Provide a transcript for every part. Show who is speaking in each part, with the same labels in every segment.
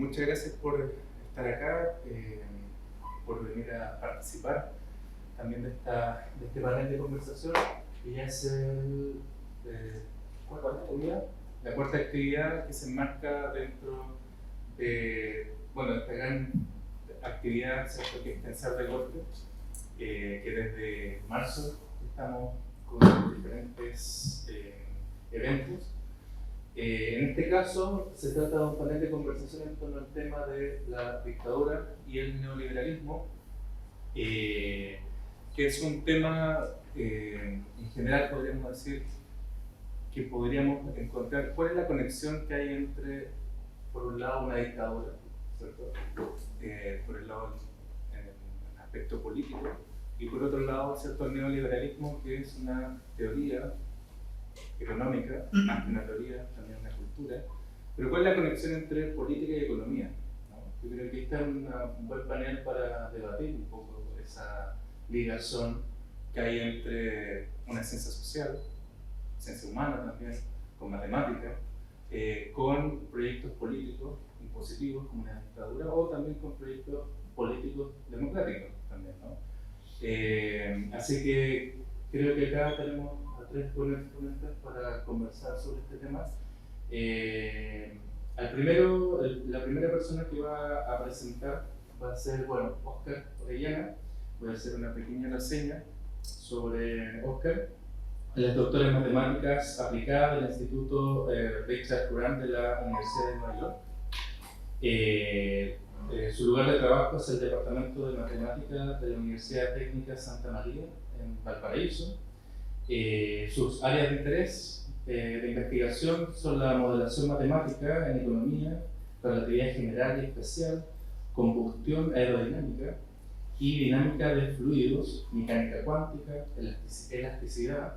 Speaker 1: Muchas gracias por estar acá, por venir a participar también de este panel de conversación, que ya es la cuarta actividad que se enmarca dentro de esta gran actividad, ¿cierto?, que es Pensar de Golpe, que desde marzo estamos con diferentes eventos. En este caso se trata de un panel de conversación en torno al tema de la dictadura y el neoliberalismo, que es un tema en general podríamos decir que podríamos encontrar cuál es la conexión que hay entre, por un lado, una dictadura, ¿cierto?, por el lado en el aspecto político, y por otro lado, ¿cierto?, el neoliberalismo, que es una teoría económica, más que una teoría, también una cultura. Pero ¿cuál es la conexión entre política y economía? ¿No? Yo creo que este es un buen panel para debatir un poco esa ligación que hay entre una ciencia social, ciencia humana también, con matemática, con proyectos políticos impositivos como una dictadura, o también con proyectos políticos democráticos también, ¿no? Así que creo que acá tenemos a tres buenos exponentes para conversar sobre este tema. La primera persona que va a presentar va a ser, Óscar Orellana. Voy a hacer una pequeña reseña sobre Óscar. Él es doctor en matemáticas aplicadas del Instituto Richard Durant de la Universidad de Nueva York. Su lugar de trabajo es el Departamento de Matemáticas de la Universidad Técnica Santa María en Valparaíso. Sus áreas de interés de investigación son la modelación matemática en economía, relatividad general y especial, combustión aerodinámica y dinámica de fluidos, mecánica cuántica, elasticidad,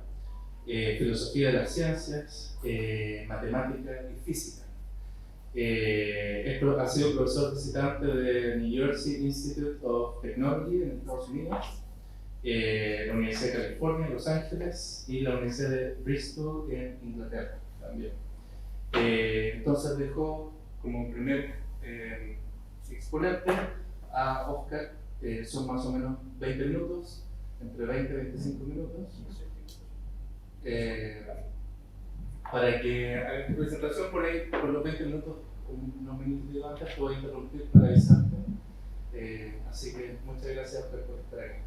Speaker 1: filosofía de las ciencias, matemática y física. Ha sido profesor visitante de New Jersey Institute of Technology en Estados Unidos, la Universidad de California en Los Ángeles y la Universidad de Bristol en Inglaterra también. Entonces dejo como primer exponente a Óscar. Son más o menos 20 minutos, entre 20 y 25 minutos, para que haga tu presentación. Por ahí, por los 20 minutos, unos minutos antes, te voy a interrumpir para avisarte. Así que muchas gracias por estar aquí.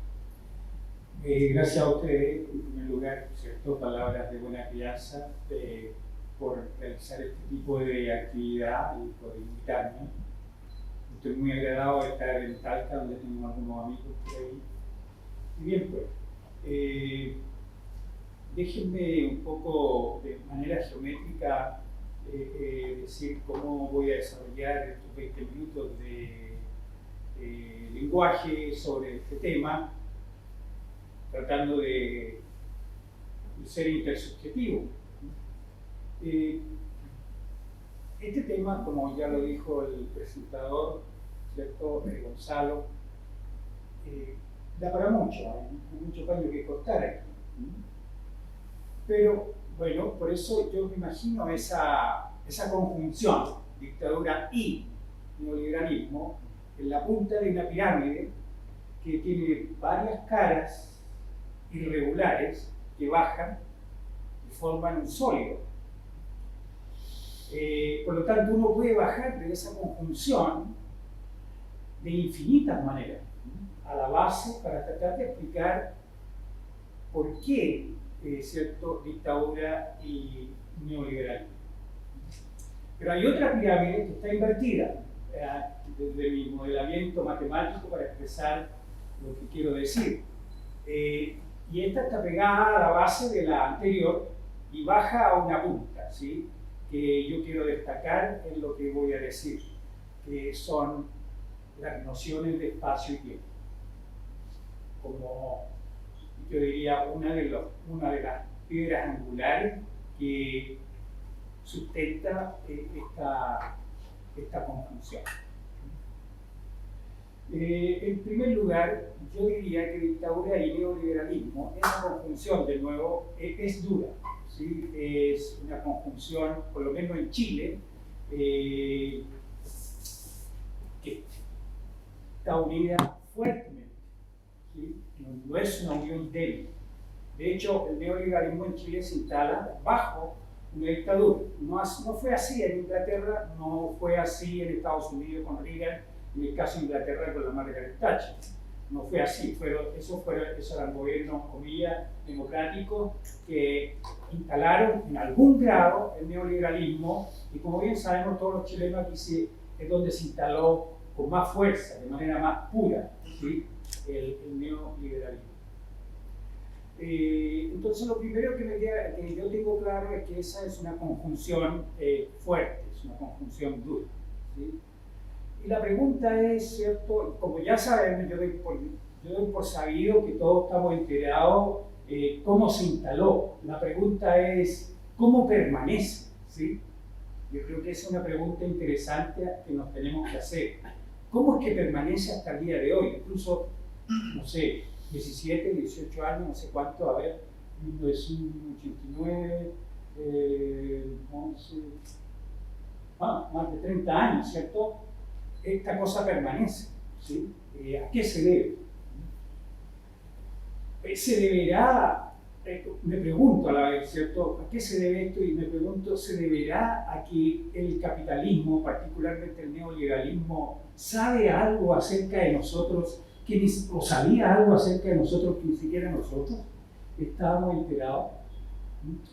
Speaker 2: Gracias a ustedes, en primer lugar, ¿cierto? Palabras de buena crianza, por realizar este tipo de actividad y por invitarme. Estoy muy agradado de estar en Talca, donde tengo algunos amigos por ahí. Y bien, pues, déjenme un poco de manera geométrica decir cómo voy a desarrollar estos 20 minutos de lenguaje sobre este tema, tratando de ser intersubjetivo. Este tema, como ya lo dijo el presentador, ¿cierto?, Gonzalo, da para mucho, hay mucho paño que cortar aquí. Pero, bueno, por eso yo me imagino esa conjunción, dictadura y neoliberalismo, en la punta de una pirámide que tiene varias caras irregulares que bajan y forman un sólido. Por lo tanto, uno puede bajar de esa conjunción de infinitas maneras a la base para tratar de explicar por qué, ¿cierto?, dictadura y neoliberalismo. Pero hay otra pirámide que está invertida desde mi modelamiento matemático para expresar lo que quiero decir. Y esta está pegada a la base de la anterior y baja a una punta, ¿sí?, que yo quiero destacar en lo que voy a decir, que son las nociones de espacio y tiempo. Como yo diría, una de las piedras angulares que sustenta esta conjunción. En primer lugar, yo diría que dictadura y neoliberalismo, esa conjunción, de nuevo, es dura, ¿sí? Es una conjunción, por lo menos en Chile, que está unida fuertemente, ¿sí? No es una unión débil. De hecho, el neoliberalismo en Chile se instala bajo una dictadura. No fue así en Inglaterra, no fue así en Estados Unidos con Reagan, en el caso de Inglaterra con la Margaret Thatcher. No fue así, esos eran gobiernos, comillas, democráticos que instalaron en algún grado el neoliberalismo, y como bien sabemos todos los chilenos aquí es donde se instaló con más fuerza, de manera más pura, ¿sí? el neoliberalismo. Entonces lo primero que yo tengo claro es que esa es una conjunción fuerte, es una conjunción dura, ¿sí? Y la pregunta es, ¿cierto? Como ya sabemos, yo doy por sabido que todos estamos enterados cómo se instaló. La pregunta es, ¿cómo permanece? ¿Sí? Yo creo que es una pregunta interesante que nos tenemos que hacer. ¿Cómo es que permanece hasta el día de hoy? Incluso, no sé, 17, 18 años, no sé cuánto, a ver, 1989, 11, más de 30 años, ¿cierto? Esta cosa permanece, ¿sí? ¿A qué se debe? Se deberá, me pregunto a la vez, ¿cierto? ¿A qué se debe esto? Y me pregunto, ¿se deberá a que el capitalismo, particularmente el neoliberalismo, sabe algo acerca de nosotros, o sabía algo acerca de nosotros que ni siquiera nosotros estábamos enterados?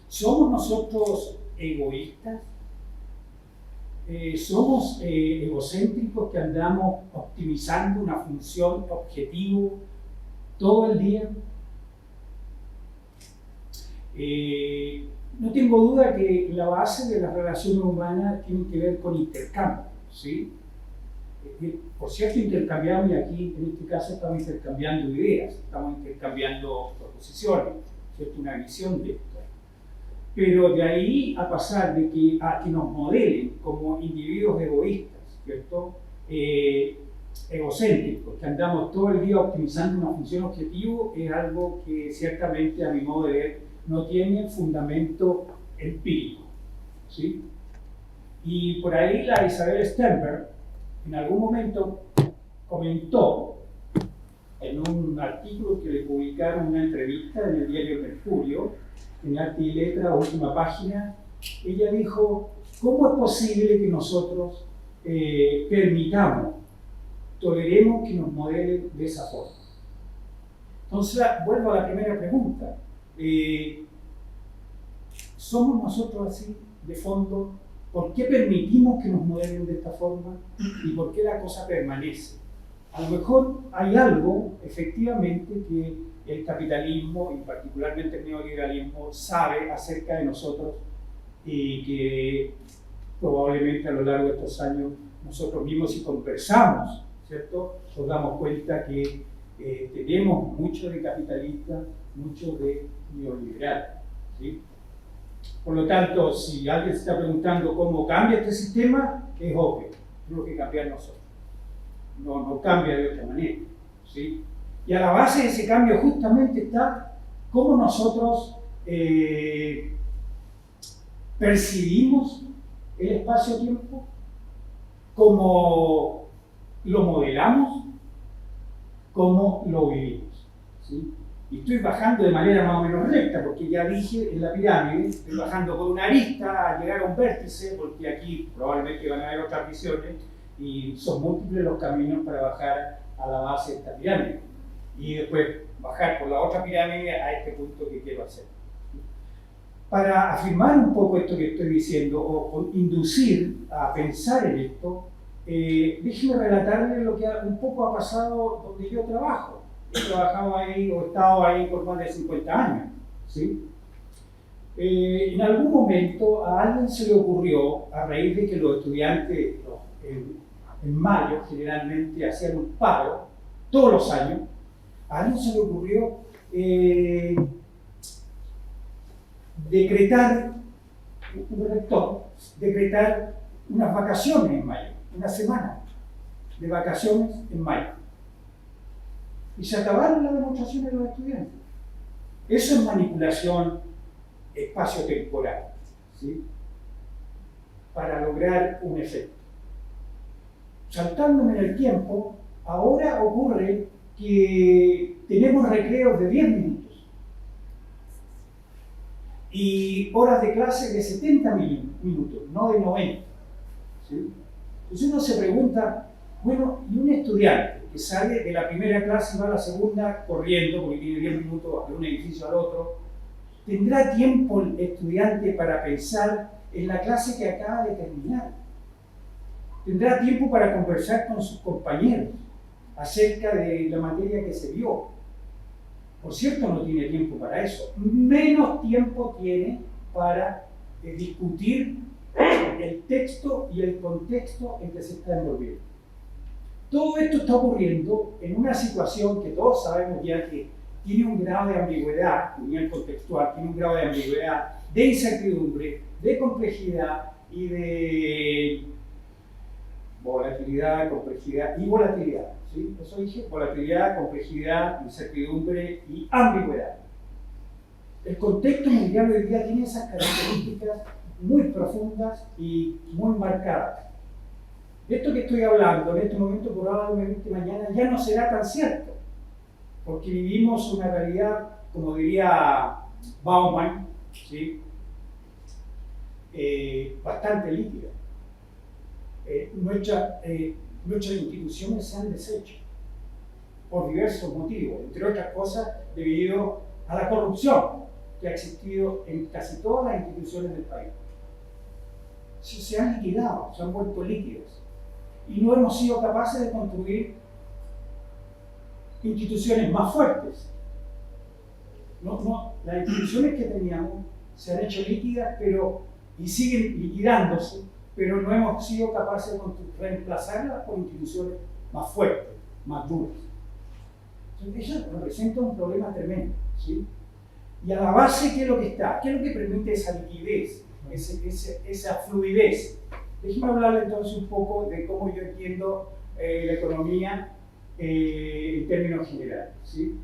Speaker 2: ¿Somos nosotros egoístas? ¿Somos egocéntricos que andamos optimizando una función, objetivo, todo el día? No tengo duda que la base de las relaciones humanas tiene que ver con intercambio, ¿sí? Por cierto, intercambiamos, y aquí en este caso estamos intercambiando ideas, estamos intercambiando proposiciones, ¿cierto? Una visión de esto. Pero de ahí a pasar a que nos modelen como individuos egoístas, ¿cierto? Egocéntricos, que andamos todo el día optimizando una función objetivo, es algo que ciertamente, a mi modo de ver, no tiene fundamento empírico, ¿sí? Y por ahí la Isabel Sternberg en algún momento comentó en un artículo que le publicaron, una entrevista en el diario Mercurio, en Arte y Letra, última página, ella dijo, ¿cómo es posible que nosotros permitamos, toleremos que nos modelen de esa forma? Entonces, vuelvo a la primera pregunta. ¿Somos nosotros así, de fondo? ¿Por qué permitimos que nos modelen de esta forma? ¿Y por qué la cosa permanece? A lo mejor hay algo, efectivamente, que el capitalismo, y particularmente el neoliberalismo, sabe acerca de nosotros y que probablemente a lo largo de estos años nosotros mismos, si conversamos, ¿cierto?, nos damos cuenta que tenemos mucho de capitalista, mucho de neoliberal, ¿sí? Por lo tanto, si alguien se está preguntando cómo cambia este sistema, es obvio, tenemos que cambiar nosotros. No cambia de otra manera, ¿sí? Y a la base de ese cambio justamente está cómo nosotros percibimos el espacio-tiempo, cómo lo modelamos, cómo lo vivimos, ¿sí? Y estoy bajando de manera más o menos recta, porque ya dije en la pirámide, estoy bajando por una arista a llegar a un vértice, porque aquí probablemente van a haber otras visiones, y son múltiples los caminos para bajar a la base de esta pirámide. Y después bajar por la otra pirámide a este punto que quiero hacer. Para afirmar un poco esto que estoy diciendo, o inducir a pensar en esto, déjeme relatarle lo que un poco ha pasado donde yo trabajo. He trabajado ahí, o he estado ahí por más de 50 años, ¿sí? En algún momento a alguien se le ocurrió, a raíz de que los estudiantes en mayo generalmente hacían un paro, todos los años, a alguien se le ocurrió decretar, un rector, decretar unas vacaciones en mayo, una semana de vacaciones en mayo. Y se acabaron las demostraciones de los estudiantes. Eso es manipulación espacio-temporal, ¿sí? Para lograr un efecto. saltándome en el tiempo, ahora ocurre que tenemos recreos de 10 minutos y horas de clase de 70 minutos, no de 90. ¿Sí? Entonces uno se pregunta, bueno, ¿y un estudiante que sale de la primera clase y va a la segunda corriendo, porque tiene 10 minutos de un edificio al otro, tendrá tiempo el estudiante para pensar en la clase que acaba de terminar? ¿Tendrá tiempo para conversar con sus compañeros acerca de la materia que se vio? Por cierto, no tiene tiempo para eso. Menos tiempo tiene para discutir el texto y el contexto en que se está envolviendo. Todo esto está ocurriendo en una situación que todos sabemos ya que tiene un grado de ambigüedad, a nivel contextual, tiene un grado de ambigüedad, de incertidumbre, de complejidad y de volatilidad, complejidad y volatilidad. ¿Sí? Eso dije, volatilidad, complejidad, incertidumbre y ambigüedad. El contexto mundial hoy día tiene esas características muy profundas y muy marcadas. Esto que estoy hablando en este momento, probablemente mañana ya no será tan cierto, porque vivimos una realidad, como diría Bauman, ¿sí? Bastante líquida. Nuestras instituciones se han deshecho por diversos motivos, entre otras cosas debido a la corrupción que ha existido en casi todas las instituciones del país. Se han liquidado, se han vuelto líquidas y no hemos sido capaces de construir instituciones más fuertes. Las instituciones que teníamos se han hecho líquidas y siguen liquidándose, pero no hemos sido capaces de reemplazarlas por instituciones más fuertes, más duras. Entonces, eso representa un problema tremendo, ¿sí? Y a la base, ¿qué es lo que está? ¿Qué es lo que permite esa liquidez, esa fluidez? Déjeme hablarle entonces un poco de cómo yo entiendo la economía en términos generales, ¿sí?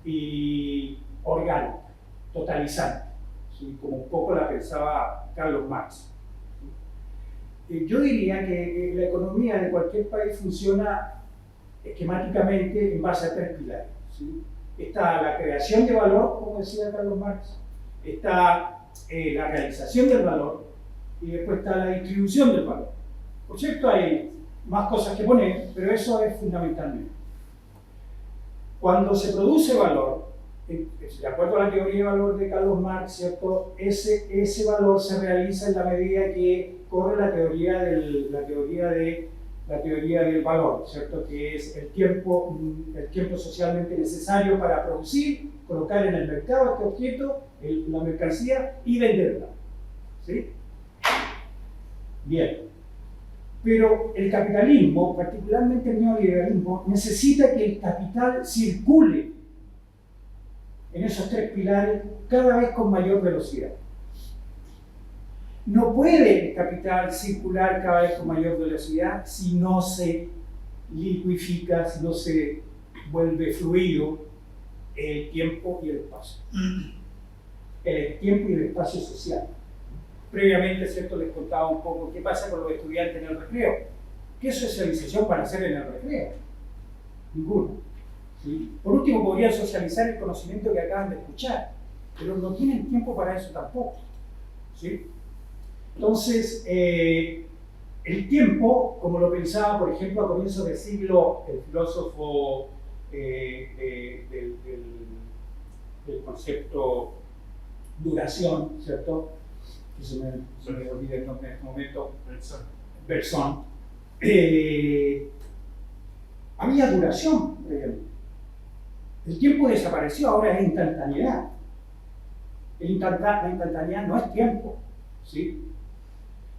Speaker 2: Y orgánica, totalizante, ¿sí? Como un poco la pensaba Carlos Marx. Yo diría que la economía de cualquier país funciona esquemáticamente en base a 3 pilares, ¿sí? Está la creación de valor, como decía Carlos Marx, está la realización del valor y después está la distribución del valor. Por cierto, hay más cosas que poner, pero eso es fundamentalmente. Cuando se produce valor, de acuerdo a la teoría de valor de Carlos Marx, ¿cierto? Ese valor se realiza en la medida que corre la teoría del valor, ¿cierto? Que es el tiempo socialmente necesario para producir, colocar en el mercado este objeto, la mercancía y venderla. ¿Sí? Bien. Pero el capitalismo, particularmente el neoliberalismo, necesita que el capital circule en esos 3 pilares cada vez con mayor velocidad. No puede el capital circular cada vez con mayor velocidad si no se liquifica, si no se vuelve fluido el tiempo y el espacio. El tiempo y el espacio social. Previamente, ¿cierto?, les contaba un poco qué pasa con los estudiantes en el recreo. ¿Qué socialización van a hacer en el recreo? Ninguna. ¿Sí? Por último, podrían socializar el conocimiento que acaban de escuchar, pero no tienen tiempo para eso tampoco. ¿Sí? Entonces, el tiempo, como lo pensaba, por ejemplo, a comienzos del siglo, el filósofo del concepto duración, ¿cierto? Que se me olvida el nombre en este momento, Bergson. Había duración previamente. El tiempo desapareció, ahora es instantaneidad. La instantaneidad no es tiempo, ¿sí?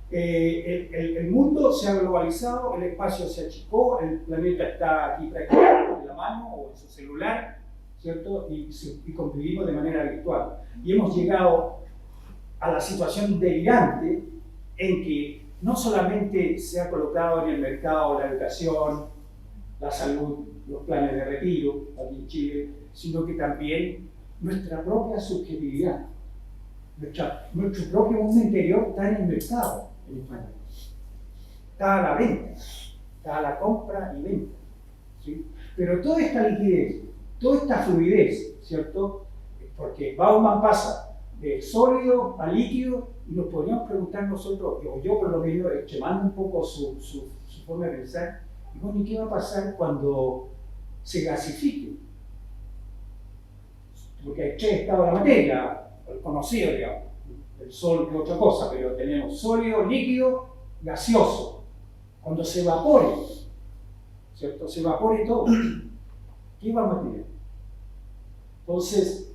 Speaker 2: El mundo se ha globalizado, el espacio se achicó, el planeta está aquí prácticamente en la mano o en su celular, ¿cierto? Y convivimos de manera virtual. Y hemos llegado a la situación delirante en que no solamente se ha colocado en el mercado la educación, la salud, los planes de retiro aquí en Chile, sino que también nuestra propia subjetividad, nuestro propio mundo interior está en el mercado en España. Está a la venta, está la compra y venta, ¿sí? Pero toda esta liquidez, toda esta fluidez, ¿cierto? Porque Bauman pasa de sólido a líquido y nos podríamos preguntar nosotros, o yo por lo menos, extremando un poco su forma de pensar, y bueno, ¿y qué va a pasar cuando se gasifique? Porque hay tres estados de la materia, el conocido, digamos. El sol es otra cosa, pero tenemos sólido, líquido, gaseoso. Cuando se evapore, ¿cierto? Se evapore todo. ¿Qué vamos a tener? Entonces,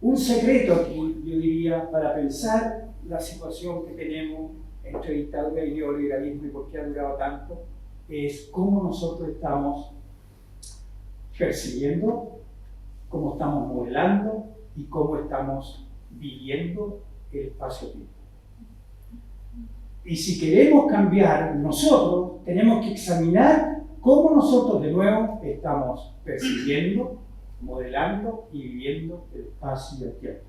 Speaker 2: un secreto aquí, yo diría, para pensar la situación que tenemos entre dictadura y neoliberalismo y por qué ha durado tanto, es cómo nosotros estamos percibiendo, cómo estamos modelando y cómo estamos viviendo el espacio-tiempo. Y si queremos cambiar, nosotros tenemos que examinar cómo nosotros de nuevo estamos percibiendo, modelando y viviendo el espacio y el tiempo.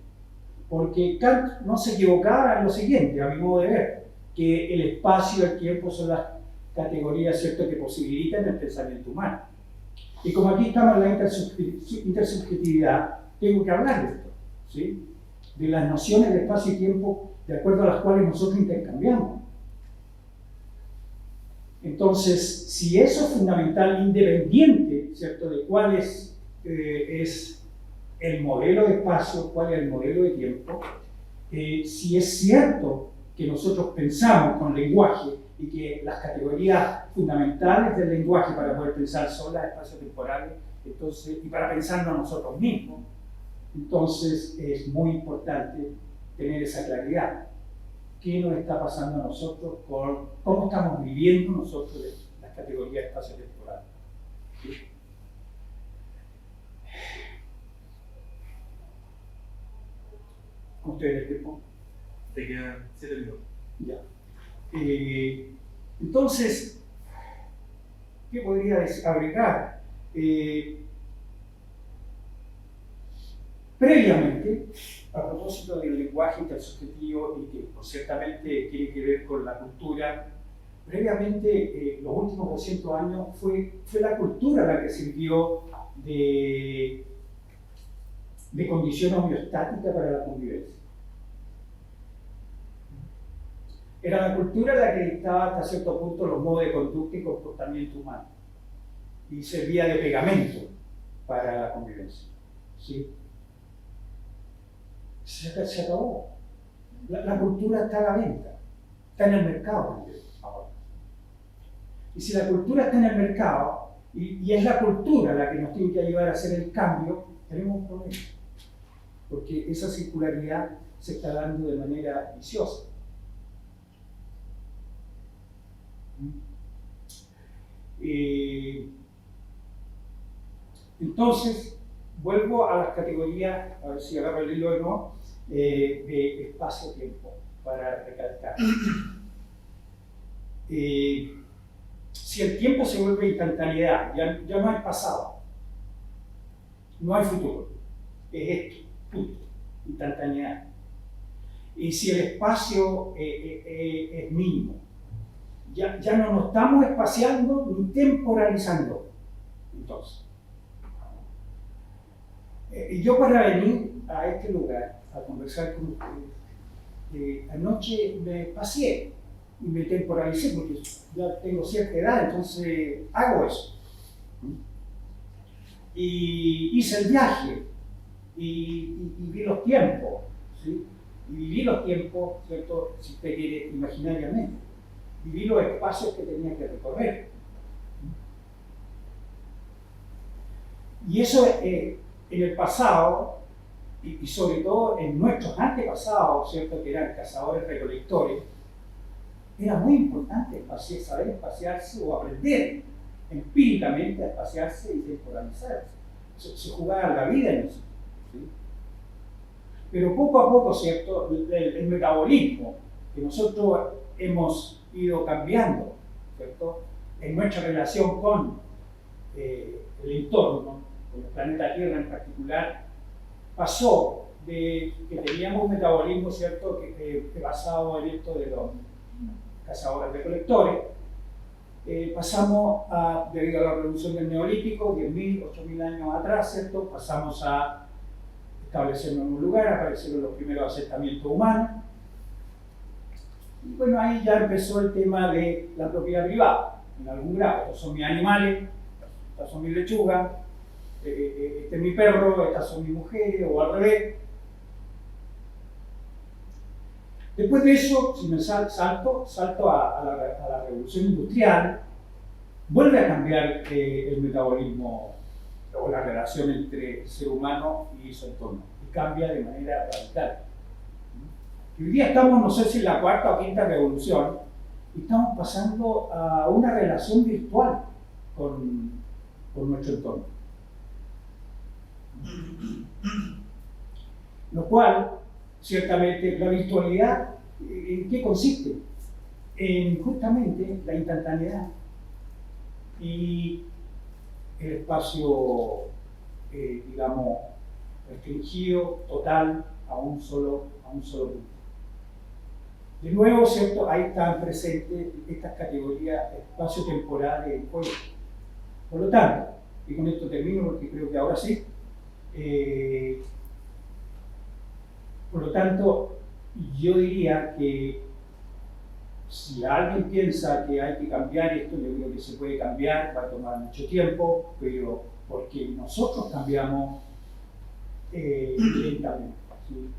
Speaker 2: Porque Kant no se equivocaba en lo siguiente, a mi modo de ver, que el espacio y el tiempo son las categorías, ¿cierto?, que posibilitan el pensamiento humano. Y como aquí estamos en la intersubjetividad, tengo que hablar de esto, ¿sí? De las nociones de espacio y tiempo de acuerdo a las cuales nosotros intercambiamos. Entonces, si eso es fundamental, independiente, ¿cierto?, de cuál es el modelo de espacio, cuál es el modelo de tiempo, si es cierto que nosotros pensamos con lenguaje y que las categorías fundamentales del lenguaje para poder pensar son las espacios temporales, entonces, y para pensarnos a nosotros mismos, entonces es muy importante tener esa claridad. ¿Qué nos está pasando a nosotros con cómo estamos viviendo nosotros las categorías de espacio temporal? ¿Sí? ¿Cómo estoy en el tiempo?
Speaker 1: Te quedan 7 minutos.
Speaker 2: Ya. Entonces, ¿qué podría agregar? Previamente, a propósito del lenguaje intersubjetivo y que ciertamente tiene que ver con la cultura, previamente, los últimos 200 años, fue la cultura la que sirvió de condición homeostática para la convivencia. Era la cultura la que dictaba hasta cierto punto los modos de conducta y comportamiento humano y servía de pegamento para la convivencia, ¿sí? Se acabó. La cultura está a la venta, está en el mercado ahora. Y si la cultura está en el mercado y es la cultura la que nos tiene que ayudar a hacer el cambio, tenemos un problema, porque esa circularidad se está dando de manera viciosa. Entonces, vuelvo a las categorías, a ver si agarro el hilo de nuevo, de espacio-tiempo, para recalcar. Si el tiempo se vuelve instantaneidad, ya no hay pasado, no hay futuro, es esto, punto, instantaneidad. Y si el espacio es mínimo, ya no nos estamos espaciando ni temporalizando. Entonces, yo para venir a este lugar a conversar con ustedes, anoche me paseé y me temporalicé porque ya tengo cierta edad, entonces hago eso. Y hice el viaje y vi los tiempos, ¿sí? Y viví los tiempos, ¿cierto? Si usted quiere, imaginariamente. Viví los espacios que tenía que recorrer. Y eso en el pasado, y sobre todo en nuestros antepasados, ¿cierto?, que eran cazadores recolectores, era muy importante saber espaciarse o aprender empíricamente a espaciarse y temporalizarse. Se jugaba la vida en eso, ¿sí? Pero poco a poco, ¿cierto?, el metabolismo que nosotros hemos ido cambiando, ¿cierto?, en nuestra relación con el entorno, con el planeta Tierra en particular, pasó de que teníamos un metabolismo, ¿cierto?, que basado en esto de los cazadores recolectores, pasamos debido a la revolución del Neolítico, 10.000, 8.000 años atrás, ¿cierto? Pasamos a establecernos en un lugar, aparecieron los primeros asentamientos humanos. Y bueno, ahí ya empezó el tema de la propiedad privada, en algún grado. Estos son mis animales, estas son mis lechugas, este es mi perro, estas son mis mujeres, o al revés. Después de eso, si me salto a la revolución industrial, vuelve a cambiar el metabolismo o la relación entre el ser humano y su entorno, y cambia de manera radical. Y hoy día estamos, no sé si en la cuarta o quinta revolución, y estamos pasando a una relación virtual con nuestro entorno. Lo cual, ciertamente, la virtualidad, ¿en qué consiste? En justamente la instantaneidad y el espacio, digamos, restringido, total, a un solo punto. De nuevo, ¿cierto? Ahí están presentes estas categorías espacio-temporales en juego. Por lo tanto, y con esto termino porque creo que ahora sí, por lo tanto, yo diría que si alguien piensa que hay que cambiar esto, yo creo que se puede cambiar, va a tomar mucho tiempo, pero porque nosotros cambiamos lentamente. ¿Sí?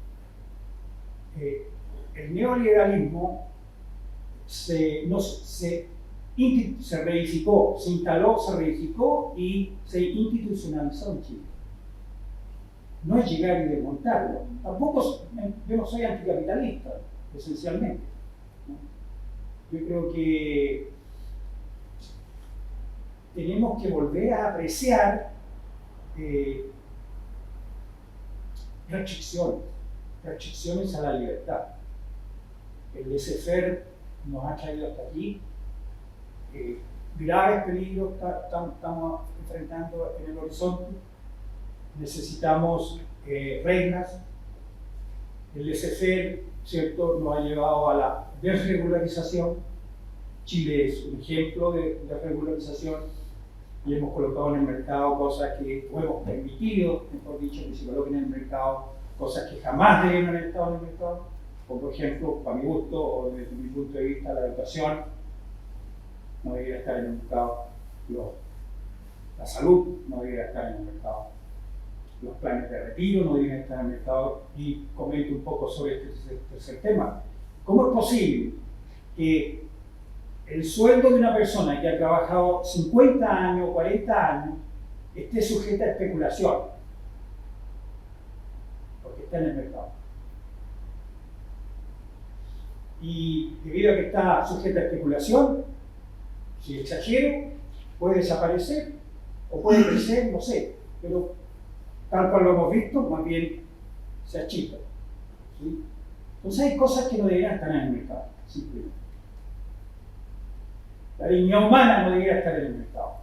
Speaker 2: El neoliberalismo se reificó, se instaló, se reificó y se institucionalizó en Chile. No es llegar y desmontarlo. Tampoco, yo no soy anticapitalista, esencialmente. ¿No? Yo creo que tenemos que volver a apreciar restricciones a la libertad. El laissez-faire nos ha traído hasta aquí. Graves peligros estamos enfrentando en el horizonte. Necesitamos reglas. El laissez-faire, ¿cierto?, nos ha llevado a la desregularización. Chile es un ejemplo de regularización y hemos colocado en el mercado cosas que, o hemos permitido, mejor dicho, que se coloquen en el mercado cosas que jamás debieron haber estado en el mercado, como por ejemplo, para mi gusto o desde mi punto de vista, la educación no debería estar en el mercado, la salud no debería estar en el mercado, los planes de retiro no deberían estar en el mercado, y comento un poco sobre este tercer tema. ¿Cómo es posible que el sueldo de una persona que ha trabajado 50 años, 40 años, esté sujeta a especulación? Porque está en el mercado. Y debido a que está sujeta a especulación, si exagero, puede desaparecer o puede crecer, no sé, pero tal cual lo hemos visto, más bien se achica. ¿Sí? Entonces hay cosas que no deberían estar en el mercado, simplemente. La dignidad humana no debería estar en el mercado.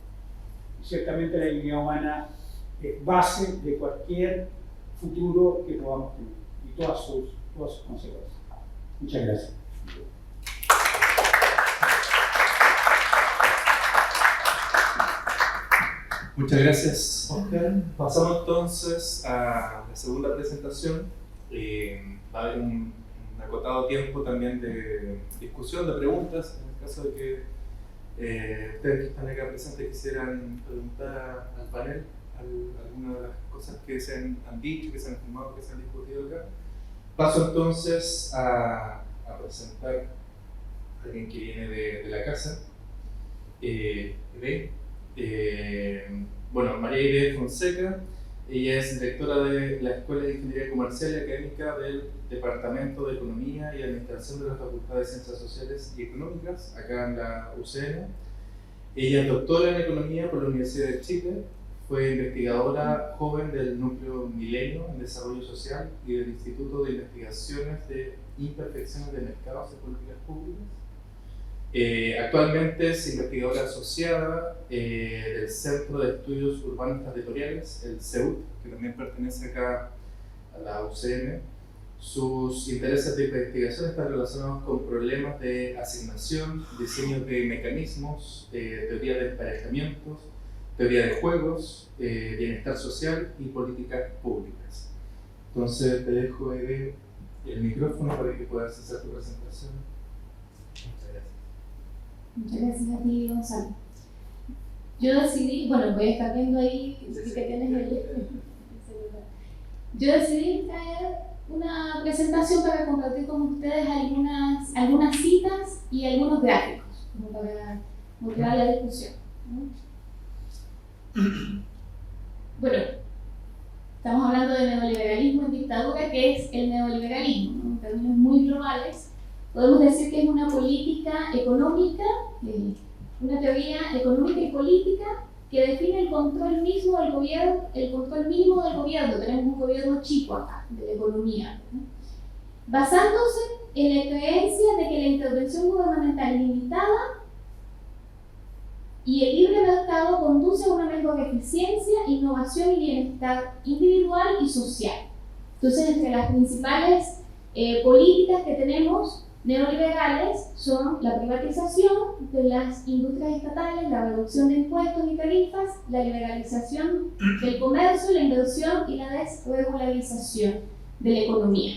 Speaker 2: Y ciertamente la dignidad humana es base de cualquier futuro que podamos tener y todas sus consecuencias. Muchas gracias.
Speaker 1: Muchas gracias, Oscar. Pasamos entonces a la segunda presentación. Va a haber un acotado tiempo también de discusión, de preguntas, en el caso de que ustedes que están acá presentes quisieran preguntar al panel algunas de las cosas que se han dicho, que se han afirmado, que se han discutido acá. Paso entonces a presentar a alguien que viene de la casa. Bueno, María Irene Fonseca, ella es directora de la Escuela de Ingeniería Comercial y Académica del Departamento de Economía y Administración de la Facultad de Ciencias Sociales y Económicas, acá en la UCN. Ella es doctora en Economía por la Universidad de Chile, fue investigadora joven del Núcleo Milenio en Desarrollo Social y del Instituto de Investigaciones de Imperfecciones de Mercados y Políticas Públicas. Actualmente es investigadora asociada del Centro de Estudios Urbanos Territoriales, el CEUT, que también pertenece acá a la UCN, Sus intereses de investigación están relacionados con problemas de asignación, diseño de mecanismos, teoría de emparejamientos, teoría de juegos, bienestar social y políticas públicas. Entonces te dejo, Eve, el micrófono para que puedas hacer tu presentación.
Speaker 3: Muchas gracias a ti, Gonzalo. Yo decidí, bueno, voy a estar viendo ahí que tienes el celular. Yo decidí traer una presentación para compartir con ustedes algunas citas y algunos gráficos, como para motivar la discusión, ¿no? Bueno, estamos hablando de neoliberalismo en dictadura, que es el neoliberalismo, ¿no? En términos muy globales. Podemos decir que es una política económica, una teoría económica y política que define el control mismo del gobierno, el control mínimo del gobierno. Tenemos un gobierno chico acá, de la economía, ¿no? Basándose en la creencia de que la intervención gubernamental limitada y el libre mercado conduce a una mejor eficiencia, innovación y bienestar individual y social. Entonces, entre las principales políticas que tenemos neoliberales son la privatización de las industrias estatales, la reducción de impuestos y tarifas, la liberalización del comercio, la inversión y la desregularización de la economía.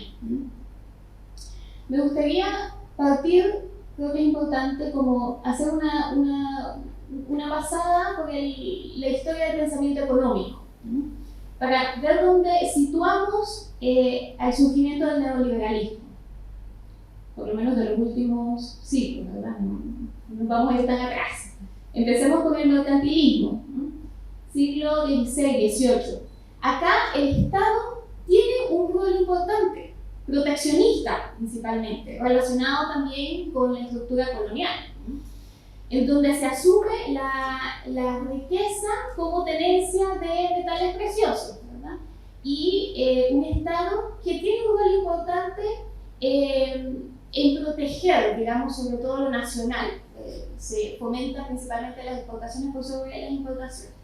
Speaker 3: Me gustaría partir, creo que es importante, como hacer una pasada por la historia del pensamiento económico, para ver dónde situamos al surgimiento del neoliberalismo, por lo menos de los últimos siglos, ¿verdad? No vamos a ir tan atrás. Empecemos con el mercantilismo, siglo XVI, XVIII. Acá el Estado tiene un rol importante, proteccionista principalmente, relacionado también con la estructura colonial, en donde se asume la riqueza como tenencia de metales preciosos, ¿verdad? Y un Estado que tiene un rol importante en proteger, digamos, sobre todo lo nacional. Se fomenta principalmente las exportaciones por sobre las importaciones.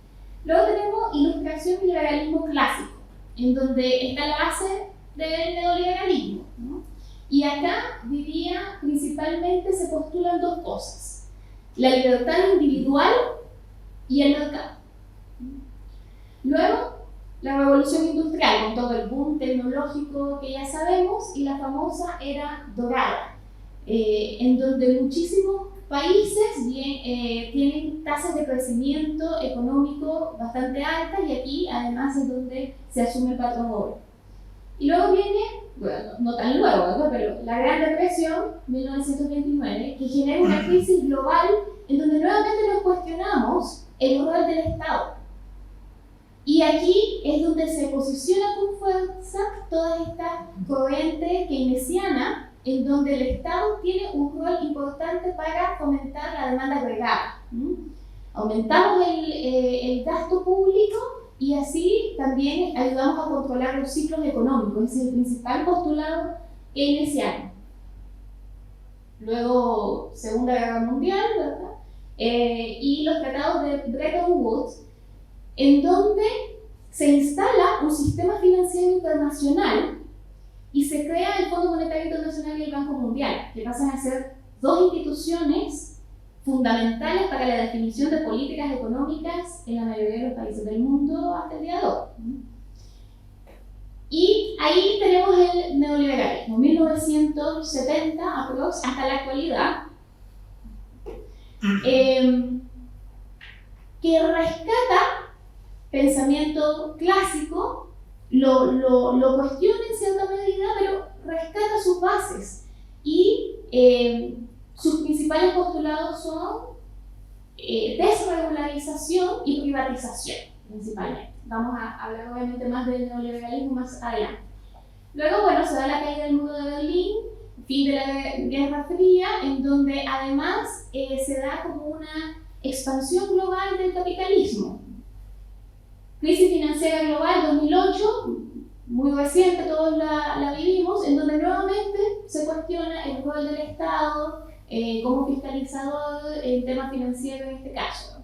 Speaker 3: Luego tenemos ilustración y liberalismo clásico, en donde está la base del neoliberalismo, ¿no? Y acá, diría, principalmente se postulan dos cosas: la libertad individual y el mercado. Luego, la revolución industrial, con todo el boom tecnológico que ya sabemos, y la famosa era dorada, en donde muchísimos países tienen tasas de crecimiento económico bastante altas, y aquí además es donde se asume el patrón oro. Y luego viene, bueno, no tan luego, ¿verdad? Pero la Gran Depresión, 1929, que genera una crisis global en donde nuevamente nos cuestionamos el rol del Estado. Y aquí es donde se posiciona con fuerza toda esta corriente keynesiana, en donde el Estado tiene un rol importante para fomentar la demanda agregada. Aumentamos el gasto público y así también ayudamos a controlar los ciclos económicos. Ese es el principal postulado keynesiano. Luego, Segunda Guerra Mundial, ¿verdad? Y los tratados de Bretton Woods, en donde se instala un sistema financiero internacional y se crea el Fondo Monetario Internacional y el Banco Mundial, que pasan a ser dos instituciones fundamentales para la definición de políticas económicas en la mayoría de los países del mundo hasta el día de hoy. Y ahí tenemos el neoliberalismo, 1970 aprox hasta la actualidad, que rescata pensamiento clásico, lo cuestiona en cierta medida, pero rescata sus bases. Y sus principales postulados son desregularización y privatización, principalmente. Vamos a hablar obviamente más del neoliberalismo más adelante. Luego, bueno, se da la caída del muro de Berlín, fin de la Guerra Fría, en donde además se da como una expansión global del capitalismo. Crisis financiera global 2008, muy reciente, todos la vivimos, en donde nuevamente se cuestiona el rol del Estado como fiscalizador en temas financieros en este caso.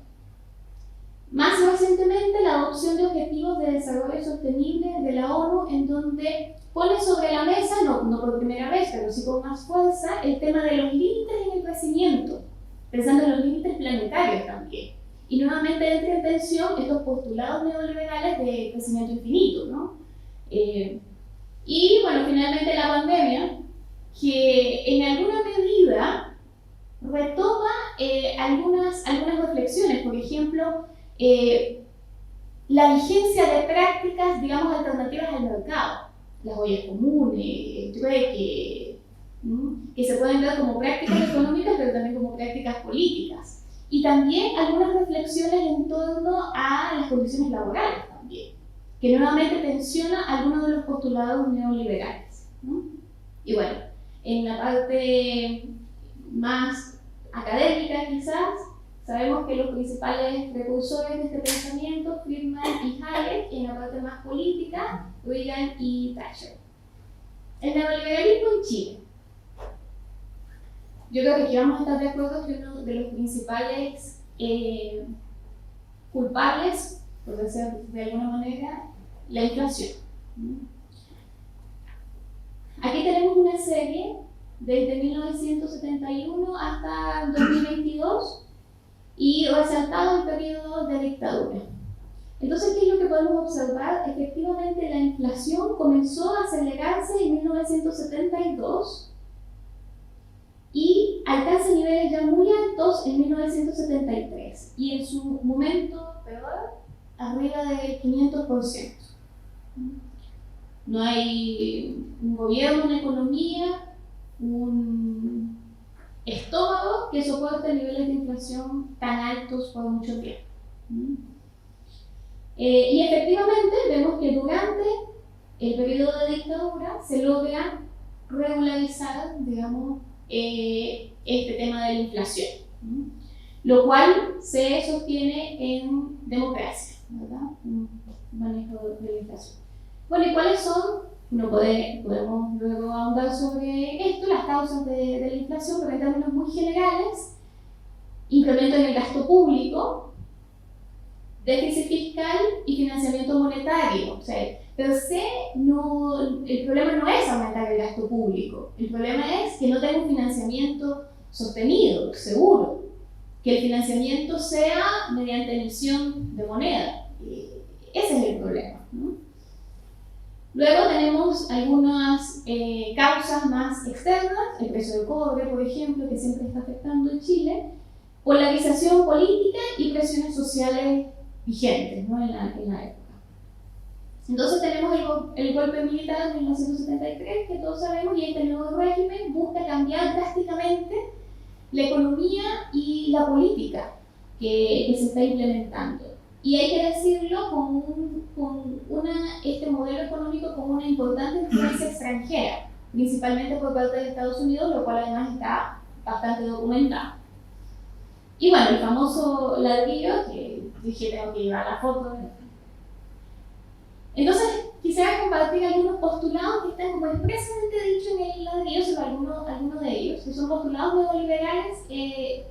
Speaker 3: Más recientemente, la adopción de objetivos de desarrollo sostenible de la ONU, en donde pone sobre la mesa, no por primera vez, pero sí con más fuerza, el tema de los límites en el crecimiento, pensando en los límites planetarios también. Y nuevamente entra en tensión estos postulados neoliberales de crecimiento infinito, ¿no? Y bueno, finalmente la pandemia, que en alguna medida retoma algunas reflexiones, por ejemplo, la vigencia de prácticas, digamos, alternativas al mercado, las ollas comunes, el trueque, que se pueden ver como prácticas económicas, pero también como prácticas políticas. Y también algunas reflexiones en torno a las condiciones laborales también, que nuevamente tensiona algunos de los postulados neoliberales, ¿no? Y bueno, en la parte más académica quizás, sabemos que los principales precursores de este pensamiento, Friedman y Hayek, y en la parte más política, Reagan y Thatcher. El neoliberalismo en Chile. Yo creo que aquí vamos a estar de acuerdo que uno de los principales culpables, por decir de alguna manera, la inflación. Aquí tenemos una serie desde 1971 hasta 2022 y resaltado el periodo de dictadura. Entonces, ¿qué es lo que podemos observar? Efectivamente, la inflación comenzó a acelerarse en 1972 y alcanza niveles ya muy altos en 1973 y en su momento peor, arriba del 500%. No hay un gobierno, una economía, un estómago que soporte niveles de inflación tan altos por mucho tiempo. Y efectivamente vemos que durante el periodo de dictadura se logra regularizar, digamos, este tema de la inflación, lo cual se sostiene en democracia, ¿verdad? Un manejo de la inflación. Bueno, ¿y cuáles son? Podemos luego ahondar sobre esto, las causas de la inflación, pero en términos muy generales: incremento en el gasto público, déficit fiscal y financiamiento monetario. O sea, per se, el problema no es aumentar el gasto público, el problema es que no tenga un financiamiento sostenido, seguro, que el financiamiento sea mediante emisión de moneda. Ese es el problema, ¿no? Luego tenemos algunas causas más externas, el precio del cobre, por ejemplo, que siempre está afectando en Chile, polarización política y presiones sociales vigentes, ¿no? en la época. Entonces tenemos el golpe militar de 1973, que todos sabemos, y este nuevo régimen busca cambiar drásticamente la economía y la política que se está implementando. Y hay que decirlo con este modelo económico con una importante influencia extranjera, principalmente por parte de Estados Unidos, lo cual además está bastante documentado. Y bueno, el famoso ladrillo, que dije tengo que llevar la foto. Entonces, quisiera compartir algunos postulados que están como expresamente dichos en el ladrillo, sobre algunos de ellos, que son postulados neoliberales que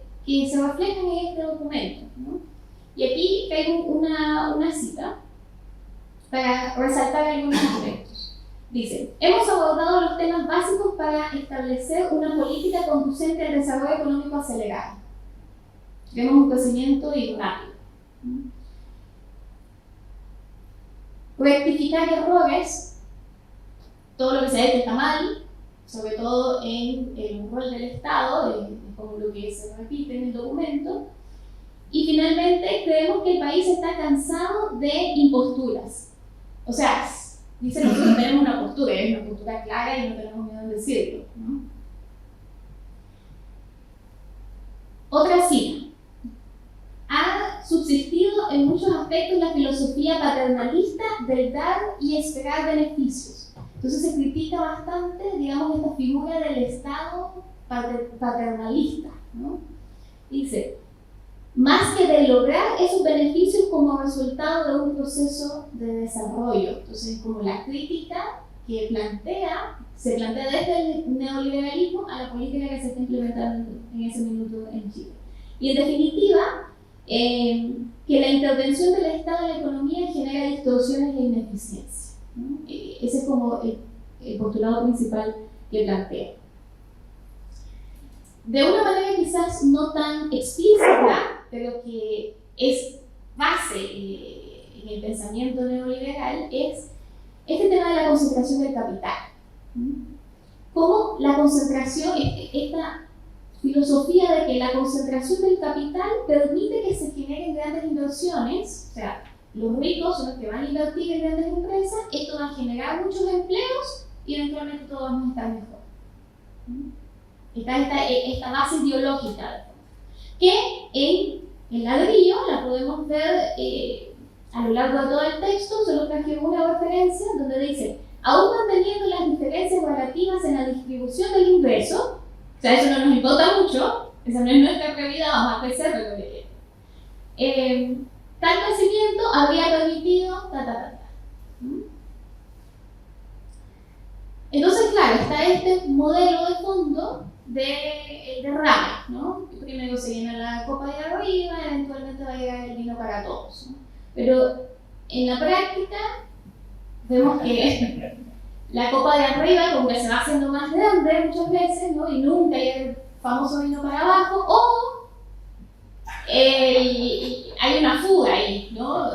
Speaker 3: se reflejan en este documento, ¿no? Y aquí traigo una cita para resaltar algunos aspectos. Dice: hemos abordado los temas básicos para establecer una política conducente al desarrollo económico acelerado. Queremos un crecimiento y rápido. Rectificar errores, todo lo que se ha hecho está mal, sobre todo en el rol del Estado, como lo que se repite en el documento. Y finalmente, creemos que el país está cansado de imposturas. O sea, dice, nosotros tenemos una postura, es una postura clara y no tenemos miedo en decirlo, ¿no? Otra cita: ha subsistido en muchos aspectos la filosofía paternalista del dar y esperar beneficios. Entonces se critica bastante, digamos, esta figura del Estado paternalista, ¿no? Dice: más que de lograr esos beneficios como resultado de un proceso de desarrollo. Entonces, como la crítica que se plantea desde el neoliberalismo a la política que se está implementando en ese minuto en Chile. Y en definitiva, que la intervención del Estado en la economía genera distorsiones e ineficiencia, ¿no? Ese es como el postulado principal que plantea. De una manera quizás no tan explícita, pero que es base en el pensamiento neoliberal, es este tema de la concentración del capital. Como la concentración, esta filosofía de que la concentración del capital permite que se generen grandes inversiones, o sea, los ricos son los que van a invertir en grandes empresas, esto va a generar muchos empleos y eventualmente todos vamos a estar mejor. Está esta base ideológica que en el ladrillo la podemos ver a lo largo de todo el texto. Solo traje una referencia donde dice: aún manteniendo las diferencias relativas en la distribución del ingreso, o sea, eso no nos importa mucho, esa no es nuestra prioridad, vamos a apreciar lo que tal crecimiento habría permitido Entonces, claro, está este modelo de fondo del derrame, ¿no? Primero se llena la copa de arriba, eventualmente va a llegar el vino para todos, ¿no? Pero en la práctica vemos que la copa de arriba como que se va haciendo más grande muchas veces, ¿no? Y nunca hay el famoso vino para abajo, o hay una fuga ahí, ¿no?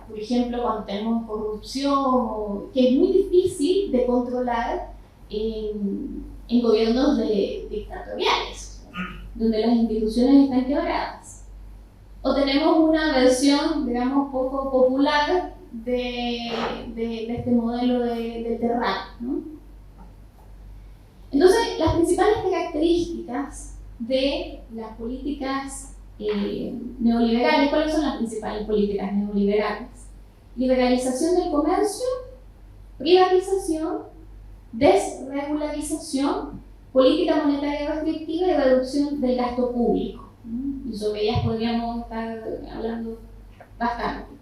Speaker 3: Por ejemplo, cuando tenemos corrupción, que es muy difícil de controlar en gobiernos dictatoriales, donde las instituciones están quebradas. O tenemos una versión, digamos, poco popular de este modelo del derrame, ¿no? Entonces, las principales características de las políticas neoliberales, ¿cuáles son las principales políticas neoliberales? Liberalización del comercio, privatización, desregularización, política monetaria restrictiva y reducción del gasto público. Y sobre ellas podríamos estar hablando bastante.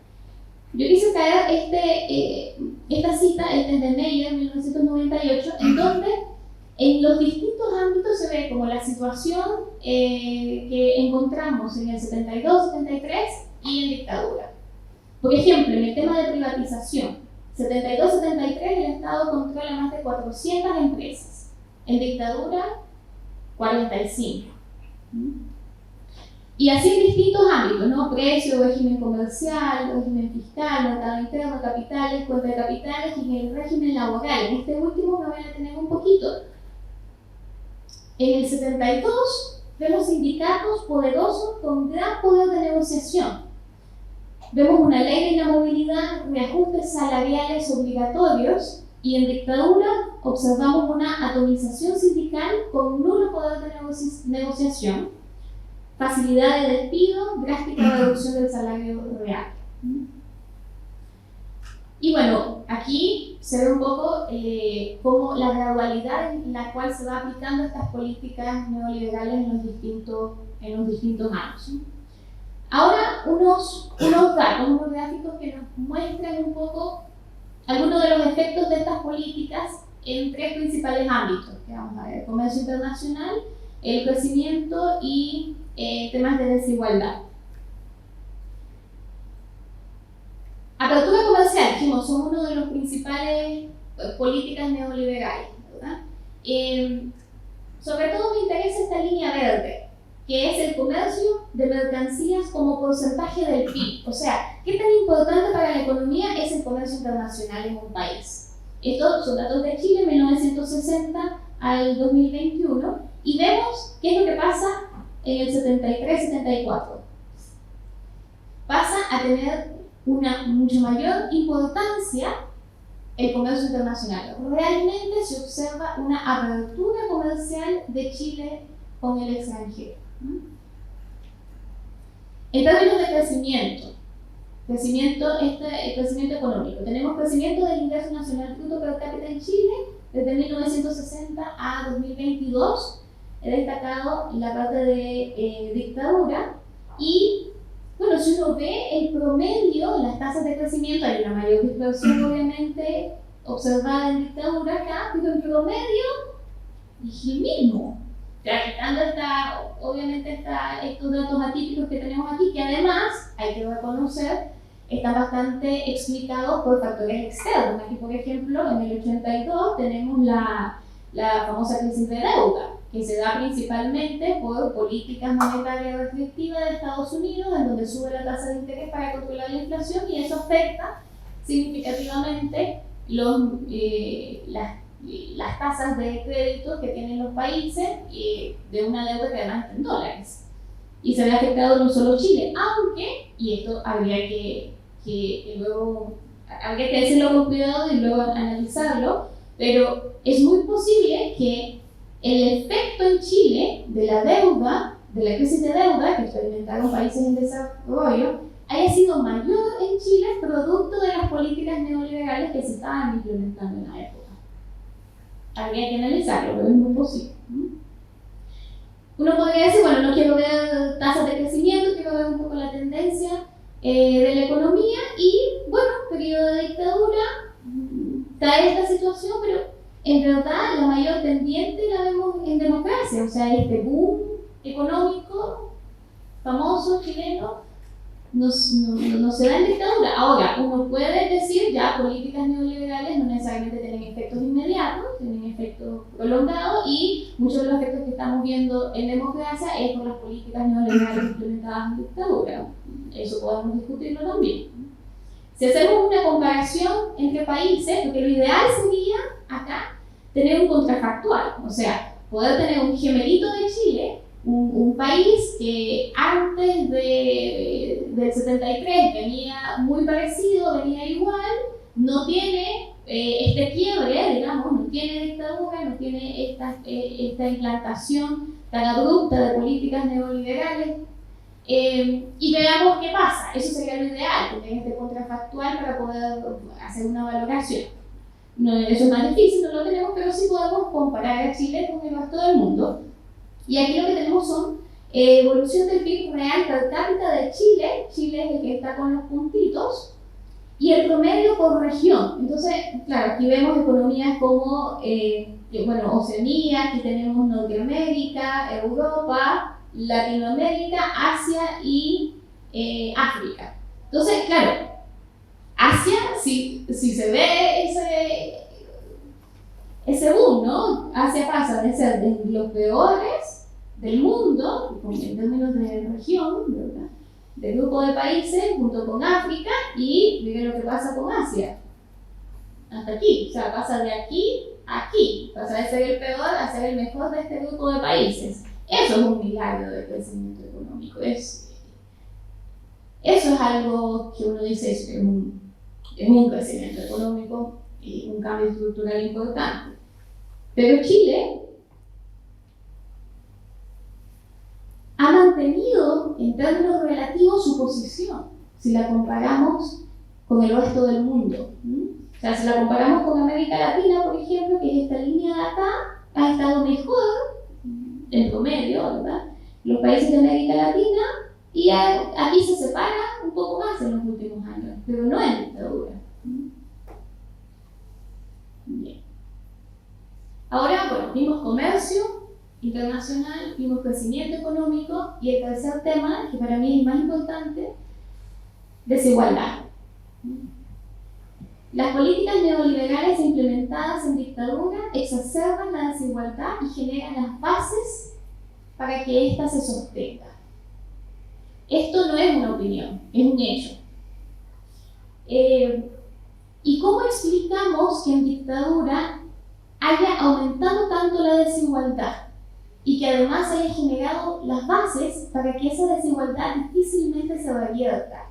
Speaker 3: Yo quise traer esta cita, es de Meyer, 1998, en donde en los distintos ámbitos se ve como la situación que encontramos en el 72-73 y en dictadura. Por ejemplo, en el tema de privatización, 72-73 el Estado controla más de 400 empresas, en dictadura 45. Y así en distintos ámbitos, ¿no? Precio, régimen comercial, régimen fiscal, mercado interno, capitales, cuenta de capitales y en el régimen laboral. En este último me voy a detener un poquito. En el 72 vemos sindicatos poderosos con gran poder de negociación. Vemos una ley de inamovilidad, reajustes salariales obligatorios y en dictadura observamos una atomización sindical con nulo poder de negociación, facilidad de despido, drástica reducción del salario real. Y bueno, aquí se ve un poco cómo la gradualidad en la cual se va aplicando estas políticas neoliberales en los distintos años. Ahora unos datos, unos gráficos que nos muestran un poco algunos de los efectos de estas políticas en tres principales ámbitos, que vamos a ver: comercio internacional, el crecimiento y temas de desigualdad. Apertura comercial, dijimos, son uno de los principales políticas neoliberales, ¿verdad? Sobre todo me interesa esta línea verde, que es el comercio de mercancías como porcentaje del PIB. O sea, ¿qué tan importante para la economía es el comercio internacional en un país? Estos son datos de Chile, 1960 al 2021, y vemos qué es lo que pasa en el 73-74. Pasa a tener una mucho mayor importancia el comercio internacional. Realmente se observa una apertura comercial de Chile con el extranjero. En términos de crecimiento económico, tenemos crecimiento del ingreso nacional bruto per cápita en Chile desde 1960 a 2022. He destacado la parte de dictadura y, bueno, si uno ve el promedio, las tasas de crecimiento, hay una mayor dispersión obviamente observada en dictadura acá, pero en promedio es el mismo. quitando obviamente estos datos atípicos que tenemos aquí, que además, hay que reconocer, están bastante explicados por factores externos. Aquí, por ejemplo, en el 82 tenemos la famosa crisis de deuda, que se da principalmente por políticas monetarias restrictivas de Estados Unidos, en donde sube la tasa de interés para controlar la inflación, y eso afecta significativamente las tasas de crédito que tienen los países de una deuda que además está en dólares. Y se ve afectado no solo Chile, aunque, y esto habría que luego, habría que decirlo con cuidado y luego analizarlo, pero es muy posible que el efecto en Chile de la deuda, de la crisis de deuda que experimentaron países en desarrollo, haya sido mayor en Chile producto de las políticas neoliberales que se estaban implementando en la época. Habría que analizarlo, pero es muy posible. Uno podría decir, bueno, no quiero ver tasas de crecimiento, quiero ver un poco la tendencia de la economía, y bueno, periodo de dictadura trae esta situación, pero en verdad la mayor pendiente la vemos en democracia, o sea, este boom económico famoso chileno no se da en dictadura. Ahora, uno puede decir ya políticas neoliberales no necesariamente tienen efectos inmediatos, tienen efectos prolongados, y muchos de los efectos que estamos viendo en democracia es por las políticas neoliberales implementadas en dictadura. Eso podemos discutirlo también. Si hacemos una comparación entre países, porque lo ideal sería acá tener un contrafactual, o sea, poder tener un gemelito de Chile, un país que antes del 73 venía muy parecido, venía igual, no tiene este quiebre, digamos, no tiene dictadura, no tiene esta implantación tan abrupta de políticas neoliberales, y veamos qué pasa. Eso sería lo ideal, tener este contrafactual para poder hacer una valoración. No, eso es más difícil, no lo tenemos, pero sí podemos comparar a Chile con el resto del mundo. Y aquí lo que tenemos son evolución del PIB real per cápita de Chile. Chile es el que está con los puntitos, y el promedio por región. Entonces, claro, aquí vemos economías como Oceanía, aquí tenemos Norteamérica, Europa, Latinoamérica, Asia y África. Entonces, claro, Asia, si se ve ese boom, ¿no? Asia pasa de ser de los peores del mundo, en términos de región, ¿verdad?, de grupo de países, junto con África, y miren lo que pasa con Asia. Hasta aquí, o sea, pasa de aquí a aquí, pasa de ser el peor a ser el mejor de este grupo de países. Eso es un milagro de crecimiento económico. Eso es algo que uno dice es un crecimiento económico y un cambio estructural importante. Pero Chile ha mantenido en términos relativos su posición, si la comparamos con el resto del mundo. O sea, si la comparamos con América Latina, por ejemplo, que es esta línea de acá, ha estado mejor en promedio, ¿verdad?, los países de América Latina, y aquí se separa un poco más en los últimos años, pero no en dictadura. Bien. Ahora, bueno, vimos comercio internacional, vimos crecimiento económico, y el tercer tema, que para mí es el más importante, desigualdad. Las políticas neoliberales implementadas en dictadura exacerban la desigualdad y generan las bases para que ésta se sostenga. Esto no es una opinión, es un hecho. ¿Y cómo explicamos que en dictadura haya aumentado tanto la desigualdad y que además haya generado las bases para que esa desigualdad difícilmente se revierta?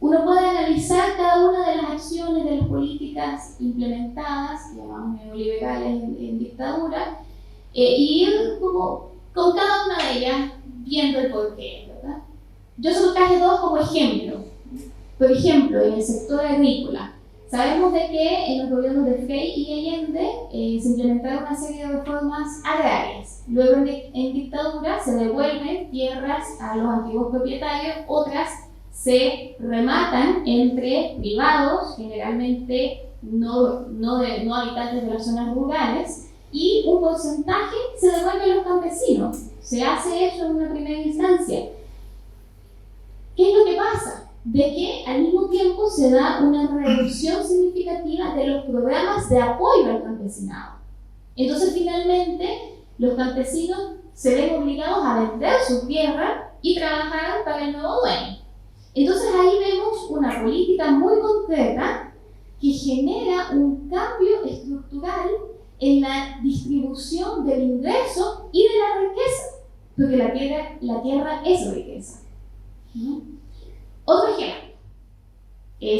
Speaker 3: Uno puede analizar cada una de las acciones de las políticas implementadas, llamamos neoliberales en dictadura, y ir como con cada una de ellas viendo el porqué, ¿verdad? Yo solo traje dos como ejemplo. Por ejemplo, en el sector agrícola, sabemos de que en los gobiernos de Frei y Allende se implementaron una serie de reformas agrarias. Luego en dictadura se devuelven tierras a los antiguos propietarios, otras se rematan entre privados, generalmente no habitantes de las zonas rurales, y un porcentaje se devuelve a los campesinos. Se hace eso en una primera instancia. ¿Qué es lo que pasa? De que al mismo tiempo se da una reducción significativa de los programas de apoyo al campesinado. Entonces finalmente los campesinos se ven obligados a vender su tierra y trabajar para el nuevo dueño. Entonces ahí vemos una política muy concreta que genera un cambio estructural en la distribución del ingreso y de la riqueza, porque la tierra es riqueza. ¿No? Otro ejemplo,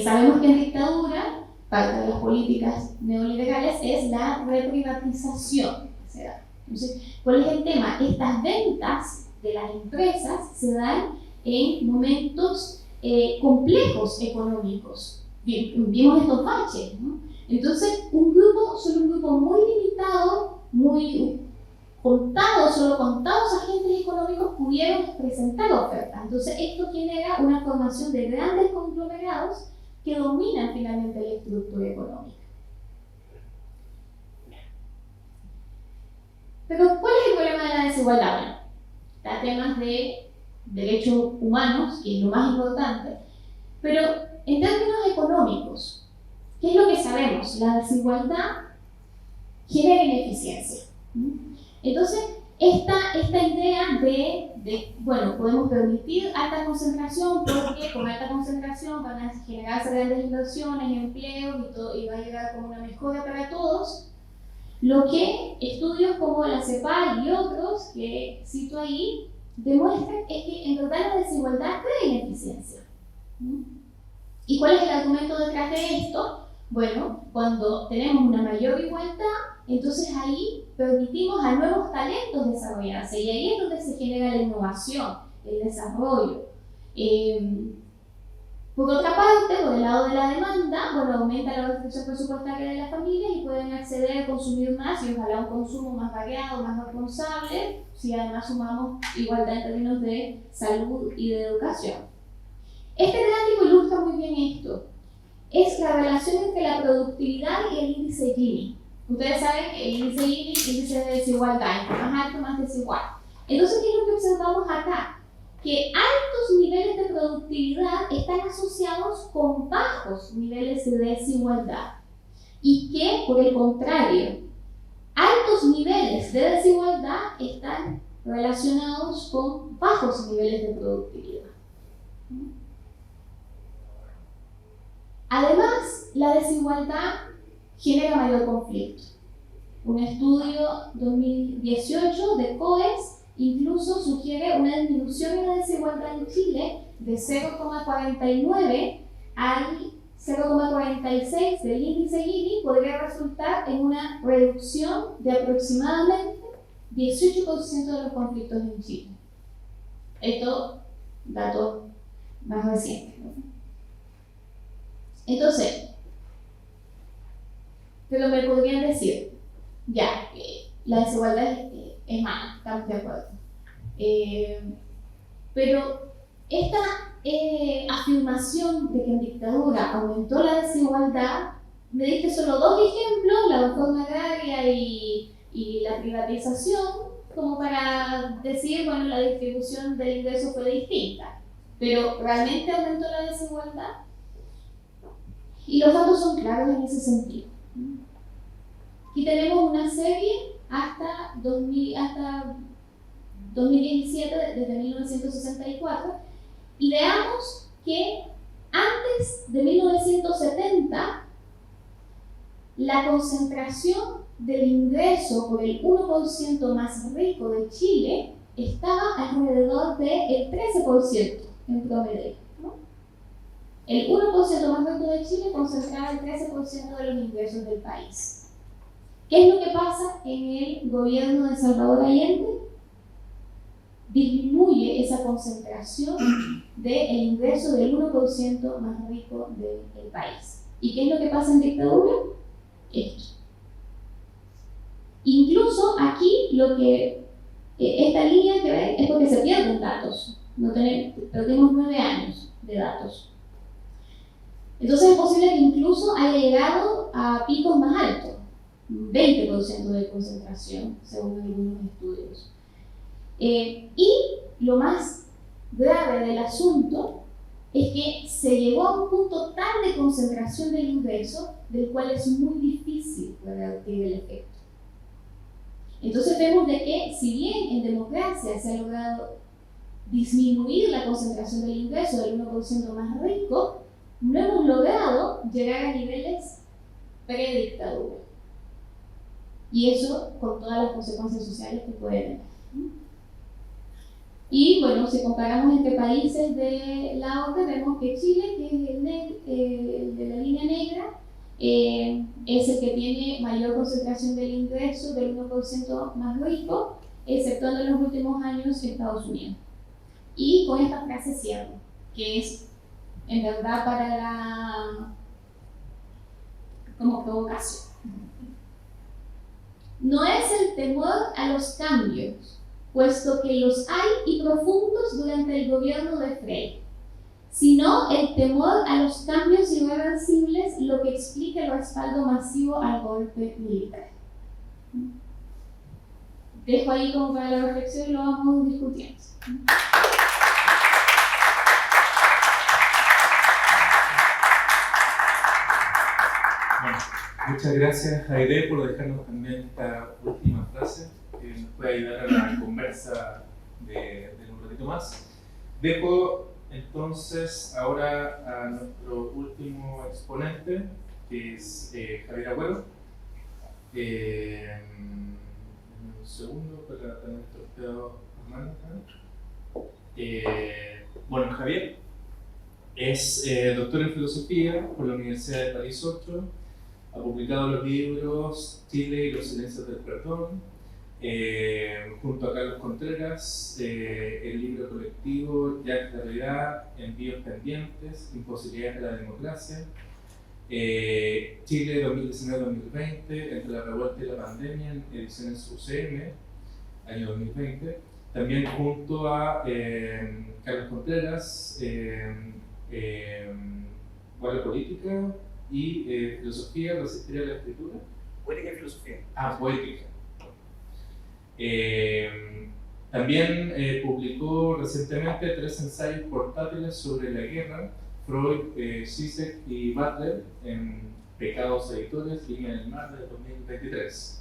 Speaker 3: sabemos que en dictadura parte de las políticas neoliberales es la reprivatización. Entonces, ¿cuál es el tema? Estas ventas de las empresas se dan en momentos complejos económicos. Vimos estos baches, ¿no? Entonces, solo un grupo muy limitado, muy contado, solo contados agentes económicos pudieron presentar ofertas. Entonces, esto genera una formación de grandes conglomerados que dominan finalmente la estructura económica. Pero, ¿cuál es el problema de la desigualdad? Bueno, está temas de derechos humanos, que es lo más importante, pero en términos económicos, ¿qué es lo que sabemos? La desigualdad genera ineficiencia. Entonces, esta idea de, bueno, podemos permitir alta concentración porque con alta concentración van a generarse grandes inversiones, empleos y va a llegar como una mejora para todos. Lo que estudios como la CEPAL y otros que cito ahí demuestran es que en verdad la desigualdad crea ineficiencia. ¿Y cuál es el argumento detrás de esto? Bueno, cuando tenemos una mayor igualdad, entonces ahí permitimos a nuevos talentos desarrollarse y ahí es donde se genera la innovación, el desarrollo. Por otra parte, por el lado de la demanda, bueno, aumenta la restricción presupuestaria de las familias y pueden acceder a consumir más y ojalá un consumo más variado, más responsable, si además sumamos igualdad en términos de salud y de educación. Este gráfico ilustra muy bien esto. Es la relación entre la productividad y el índice Gini. Ustedes saben que el índice Gini es el índice de desigualdad, entre más alto, más desigual. Entonces, ¿qué es lo que observamos acá? Que altos niveles de productividad están asociados con bajos niveles de desigualdad y que, por el contrario, altos niveles de desigualdad están relacionados con bajos niveles de productividad. Además, la desigualdad genera mayor conflicto. Un estudio 2018 de COES incluso sugiere una disminución en la desigualdad en Chile de 0,49 al 0,46 del índice Gini podría resultar en una reducción de aproximadamente 18% de los conflictos en Chile. Esto, datos más recientes, ¿no? Entonces, pero me podrían decir, ya, la desigualdad es mala, estamos de acuerdo. Pero esta afirmación de que en dictadura aumentó la desigualdad, me diste solo dos ejemplos, la reforma agraria y la privatización, como para decir, bueno, la distribución del ingreso fue distinta. Pero ¿realmente aumentó la desigualdad? Y los datos son claros en ese sentido. Aquí tenemos una serie hasta 2017, desde 1964, y veamos que antes de 1970, la concentración del ingreso por el 1% más rico de Chile estaba alrededor del 13% en promedio, ¿no? El 1% más rico de Chile concentraba el 13% de los ingresos del país. ¿Qué es lo que pasa en el gobierno de Salvador Allende? Disminuye esa concentración del ingreso del 1% más rico del país. ¿Y qué es lo que pasa en dictadura? Esto. Incluso aquí esta línea que ven es porque se pierden datos. Perdimos 9 años de datos. Entonces es posible que incluso haya llegado a picos más altos. 20% de concentración, según algunos estudios. Y lo más grave del asunto es que se llegó a un punto tal de concentración del ingreso del cual es muy difícil revertir el efecto. Entonces vemos de que, si bien en democracia se ha logrado disminuir la concentración del ingreso del 1% más rico, no hemos logrado llegar a niveles predictadura. Y eso con todas las consecuencias sociales que puede tener. Y bueno, si comparamos entre países de la OCDE, vemos que Chile, que es el de la línea negra, es el que tiene mayor concentración del ingreso del 1% más rico, exceptuando en los últimos años Estados Unidos. Y con esta frase cierro, que es en verdad para la como provocación. No es el temor a los cambios, puesto que los hay y profundos durante el gobierno de Frei, sino el temor a los cambios irreversibles lo que explica el respaldo masivo al golpe militar. Dejo ahí como para la reflexión y lo vamos discutiendo.
Speaker 1: Bueno, muchas gracias, Aide, por dejarnos también esta última frase que nos puede ayudar a la conversa de un ratito más. Dejo entonces ahora a nuestro último exponente, que es Javier Agüero. Un segundo para tener tropeado las manos. Bueno, Javier es doctor en filosofía por la Universidad de París 8. Ha publicado los libros Chile y los silencios del perdón, junto a Carlos Contreras, el libro colectivo Ya es la realidad, Envíos pendientes, Imposibilidades de la democracia, Chile 2019-2020, Entre la revuelta y la pandemia, en ediciones UCM, año 2020. También junto a Carlos Contreras, Guardia Política y Filosofía, Resistir a la Escritura.
Speaker 4: Poética y filosofía.
Speaker 1: Poética. También publicó recientemente 3 ensayos portátiles sobre la guerra, Freud, Zizek y Butler, en Pecados Editores, Línea del Mar, de 2023.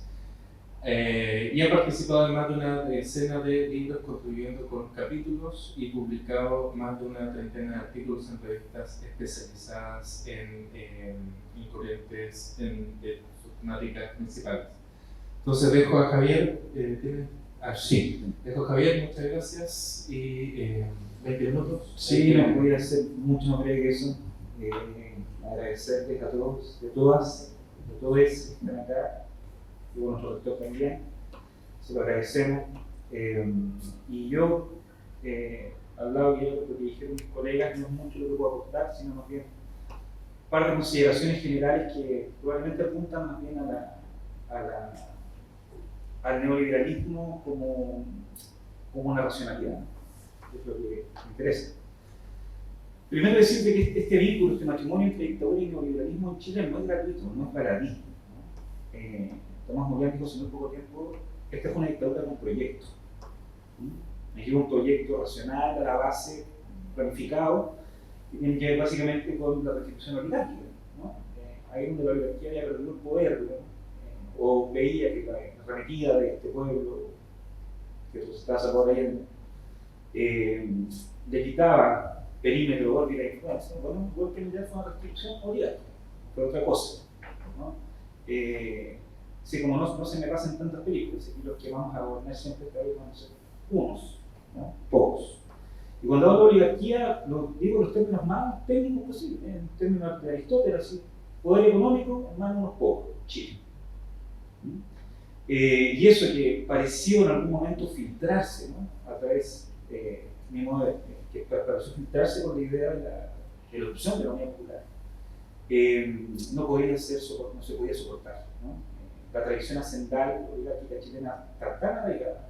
Speaker 1: Y ha participado en más de una decena de libros, contribuyendo con capítulos y publicado más de una treintena de artículos en revistas especializadas en corrientes de sus temáticas principales. Entonces dejo a Javier, dejo a Javier, muchas gracias y 20 minutos.
Speaker 4: Sí, no voy a hacer mucho más breve que eso. Agradecerles a todos, de todos que están acá, y bueno, nuestro doctor también, se lo agradecemos. Y yo, al lado de lo que dijeron mis colegas, no es mucho lo que puedo aportar, sino más bien un par de consideraciones generales que probablemente apuntan más bien al neoliberalismo como una racionalidad, que es lo que me interesa. Primero decirte que este vínculo, este matrimonio entre dictadura y neoliberalismo en Chile no es gratuito, no es baladí. Tomás Moyán dijo hace muy poco tiempo, esta es una dictadura con proyecto. Me lleva un proyecto racional a la base, planificado, que tiene que ver básicamente con la restitución oligárquica, ¿no? Ahí donde la oligarquía había perdido el poder, ¿no? O veía que la arremetida de este pueblo, que se estaba Salvador Allende, le quitaba perímetro, órbita e influencia. Bueno, el golpe militar fue una restricción oligárquica, fue otra cosa, ¿no? Sí, como no se me pasan tantas películas, y los que vamos a gobernar siempre van a ser unos, ¿no? Pocos. Y cuando hablo de oligarquía, digo los términos más técnicos posibles, en términos de Aristóteles, así, poder económico en manos de unos pocos, Chile. Y eso que pareció en algún momento filtrarse, ¿no? A través mismo que pareció filtrarse con la idea de la opción de la Unión Popular, no se podía soportar, ¿no? La tradición hacendal oligárquica chilena está tan arraigada,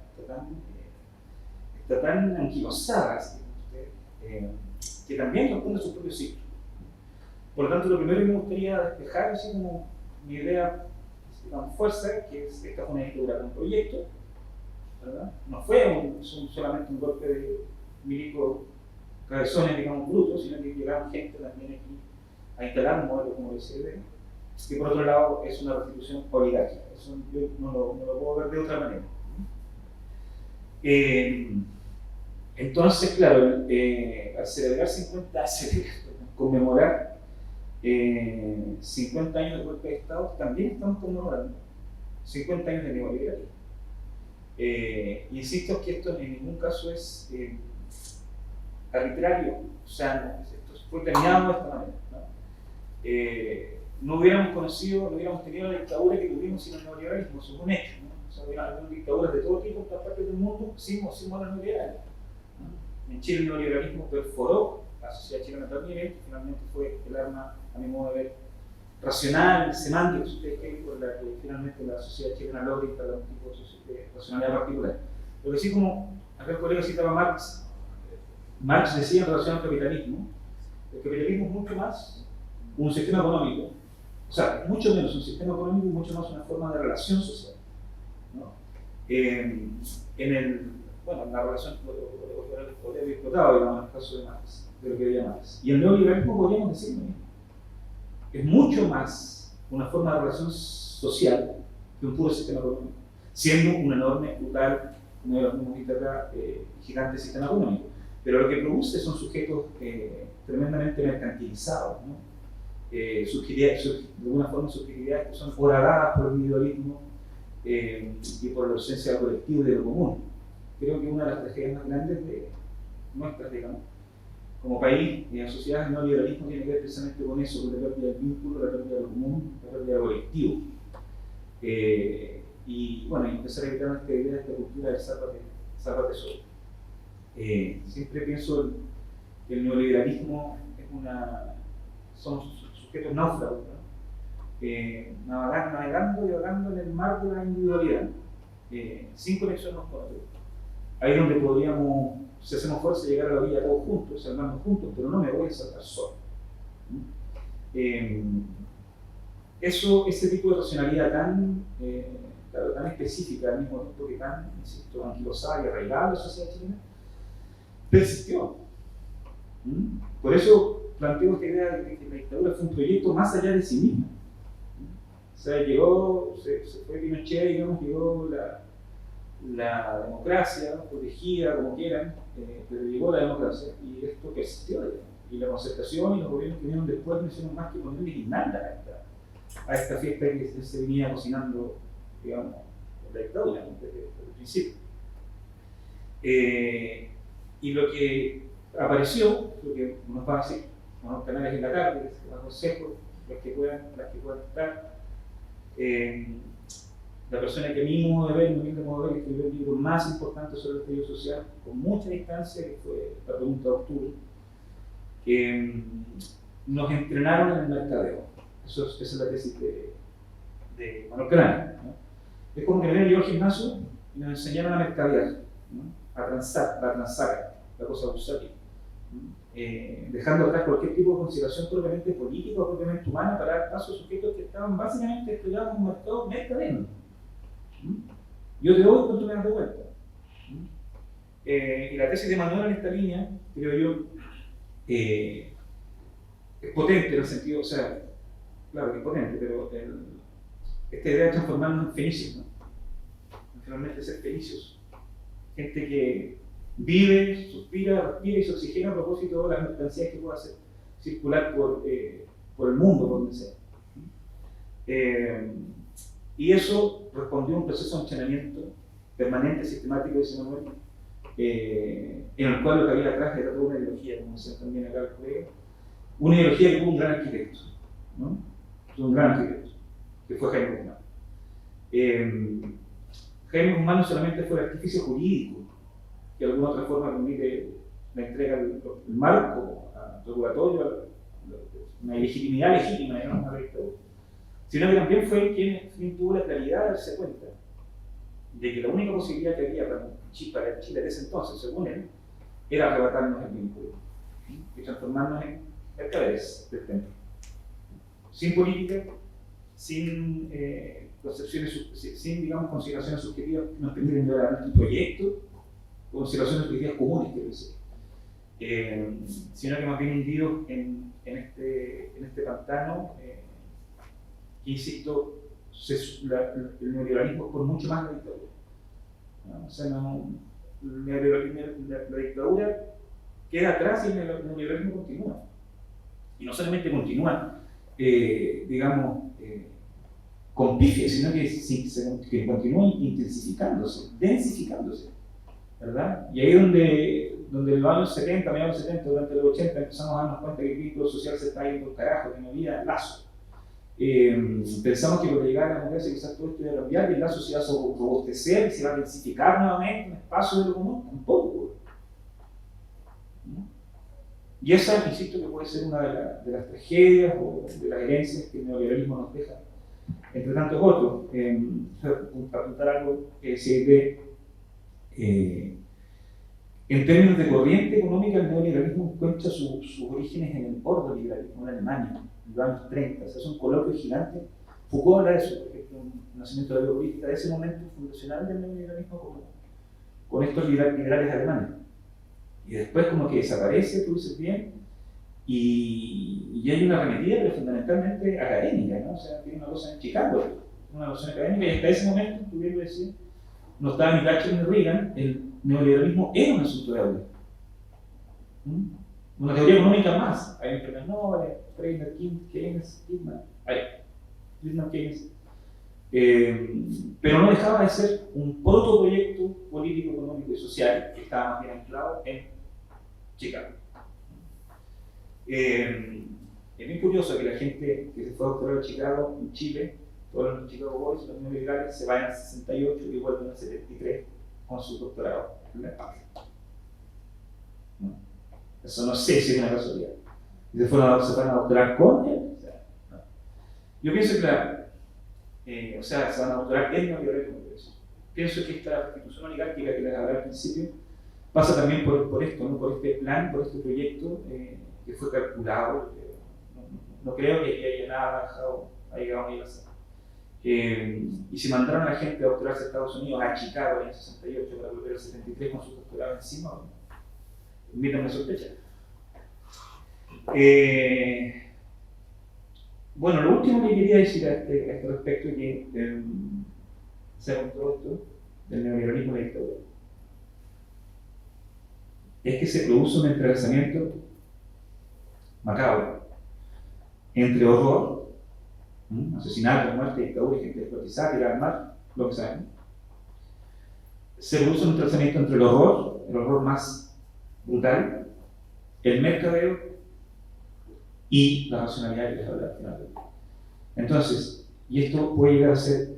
Speaker 4: está tan anquilosada, que también responde a su propio ciclo. Por lo tanto, lo primero que me gustaría despejar, así como mi idea digamos, fuerza, que es esta fue una dictadura con proyecto, ¿verdad? No fue solamente un golpe de milicos cabezones, digamos, brutos, sino que llegaron gente también aquí a instalar un modelo como el SD, que por otro lado es una restitución oligárquica. Eso yo no lo puedo ver de otra manera. Entonces, claro, al celebrar conmemorar 50 años de golpe de Estado, también estamos conmemorando 50 años de neoliberalismo. Insisto que esto en ningún caso es arbitrario, o sea, esto fue planeado de esta manera, ¿no? No hubiéramos conocido, no hubiéramos tenido la dictadura que tuvimos sin el neoliberalismo, eso es un hecho, ¿no? O sea, hubiera dictaduras de todo tipo en todas partes del mundo sin modelos neoliberales, ¿no? En Chile el neoliberalismo perforó la sociedad chilena también, que finalmente fue el arma, a mi modo de ver, racional, semántica, si ustedes quieren, por la que finalmente la sociedad chilena logra instalar un tipo de racionalidad particular. Lo que sí, como acá el colega citaba Marx decía en relación al capitalismo, el capitalismo es mucho más un sistema económico, o sea, mucho menos un sistema económico y mucho más una forma de relación social, ¿no? En la relación obrero explotado, digamos, en el caso de Marx, de lo que veía Marx. Y el neoliberalismo podríamos decir lo mismo. Es mucho más una forma de relación social que un puro sistema económico, siendo un enorme, brutal, como lo hemos visto acá, gigante sistema económico. Pero lo que produce son sujetos tremendamente mercantilizados, ¿no? De alguna forma subjetividades que son horadadas por el individualismo y por la ausencia del colectivo y de lo común. Creo que una de las tragedias más grandes de nuestras, digamos, como país y en sociedad, el neoliberalismo tiene que ver precisamente con eso, con la pérdida del vínculo, la pérdida de lo común, la pérdida del colectivo. Y bueno, empezar a evitar esta idea, esta cultura del sálvate solo. Siempre pienso que el neoliberalismo somos sujetos náufragos, ¿no? Navegando y ahogando en el mar de la individualidad, sin conexión con otros. Ahí es donde podríamos, si hacemos fuerza, llegar a la orilla todos juntos, salvarnos juntos, pero no me voy a salvar solo. Ese tipo de racionalidad tan específica, al mismo tiempo que tan, insisto, anquilosada y arraigada en la sociedad chilena, persistió. Por eso planteo esta idea de que la dictadura fue un proyecto más allá de sí misma. O sea, se fue Pinochet, digamos, llegó la democracia, protegida como quieran, pero llegó la democracia y esto persistió, digamos. Y la concertación y los gobiernos que vinieron después no hicieron más que ponerle guirnalda a esta fiesta que se venía cocinando, digamos, la dictadura desde el principio. Y lo que apareció, lo que nos va a decir, los canales en la tarde, los consejos, las que puedan estar, la persona que a mi modo de ver, escribió el libro más importante sobre el estallido social, con mucha distancia, que fue La pregunta de octubre, que nos entrenaron en el mercadeo. Esa es la tesis de Manuel Canales, ¿no? Es como que me yo al gimnasio y nos enseñaron a mercadear, ¿no? A transar, la cosa bursátil, dejando atrás cualquier tipo de consideración propiamente política o propiamente humana para dar paso a sujetos que estaban básicamente desplegados en un mercado mercadeno. Yo te doy cuando me das de vuelta. Y la tesis de Manuel en esta línea, creo yo, es potente en el sentido, o sea, claro que es potente, pero esta idea de transformarnos en fenicios, ¿no? Finalmente ser fenicios. Gente que vive, suspira, respira y se oxigena a propósito de las mercancías que pueda hacer circular por el mundo, por donde sea. Y eso respondió a un proceso de entrenamiento permanente, sistemático, dice Manuel, en el cual lo que había atrás era toda una ideología, como decía también acá el colega, una ideología que tuvo un gran arquitecto, ¿no? Un gran arquitecto, que fue Jaime Guzmán. Jaime Guzmán no solamente fue el artificio jurídico, que de alguna otra forma permite la entrega del marco regulatorio, una legitimidad legítima, ¿no? A la dictadura, sino que también fue quien tuvo la claridad de darse cuenta de que la única posibilidad que había para Chile de ese entonces, según él, era arrebatarnos el vínculo y transformarnos en mercaderes del templo. Sin política, sin concepciones, sin digamos, consideraciones subjetivas que nos permiten llevar adelante un proyecto, consideraciones subjetivas comunes, quiero decir. Sino que más bien hundidos en este pantano, que insisto, el neoliberalismo es por mucho más la dictadura. ¿No? O sea, la dictadura queda atrás y el neoliberalismo continúa. Y no solamente continúa, digamos, con pifia, sino que continúa intensificándose, densificándose, ¿verdad? Y ahí es donde en los años 70, mediados de los 70, durante los 80, empezamos a darnos cuenta que el vínculo social se está yendo al carajo, que no había lazo. Pensamos que por llegar a la democracia quizás todo esto iba a cambiar y el lazo se iba a robustecer y se iba a densificar nuevamente un espacio de lo común, tampoco. ¿No? Y esa, insisto, que puede ser una de las tragedias o de las herencias que el neoliberalismo nos deja, entre tantos otros. Apuntar algo que decir en términos de corriente económica, el neoliberalismo encuentra sus orígenes en el ordoliberalismo en Alemania, en los años 30. O sea, es un coloquio gigante. Foucault habla de eso, por ejemplo, el nacimiento de la biopolítica, de ese momento fundacional del neoliberalismo con estos liberales alemanes. Y después como que desaparece, tú dices bien, y hay una arremetida, pero fundamentalmente académica, ¿no? O sea, tiene una cosa en Chicago, una noción académica, y hasta ese momento, pudiendo decir, no estaba ni Thatcher ni Reagan, el neoliberalismo era un asunto de aula. Una teoría económica más. Hay premios Nobel, Freire, Keynes, Friedman Keynes. Pero no dejaba de ser un protoproyecto político, económico y social que estaba más bien anclado en Chicago. Es bien curioso que la gente que se fue a doctorar a Chicago, en Chile, todos los Chicago Boys, los neoliberales, se vayan al 68 y vuelven al 73 con su doctorado en la patria. ¿No? Eso no sé si es una casualidad. Y se fueron a doctorar con él. O sea, ¿no? Yo pienso que se van a doctorar en neoliberalismo. Pienso que esta institución oligárquica que les hablaba al principio pasa también por esto, ¿no? Por este plan, por este proyecto que fue calculado. No creo que haya nada llegado a mi pasar. Y se mandaron a la gente a doctorarse a Estados Unidos, a Chicago en el 68, para volver al 73 con su doctorado encima. Permítanme sospechar. Bueno, lo último que quería decir a este respecto es que, según todo esto, del neoliberalismo y la dictadura, es que se produce un entrelazamiento macabro entre horror, asesinato, muerte, dictadura, gente descuartizada, tirar al mar, lo que saben. Se produce un entrelazamiento entre el horror más brutal, el mercadeo y la racionalidad que les hablaba al final. Entonces, y esto puede llegar a ser,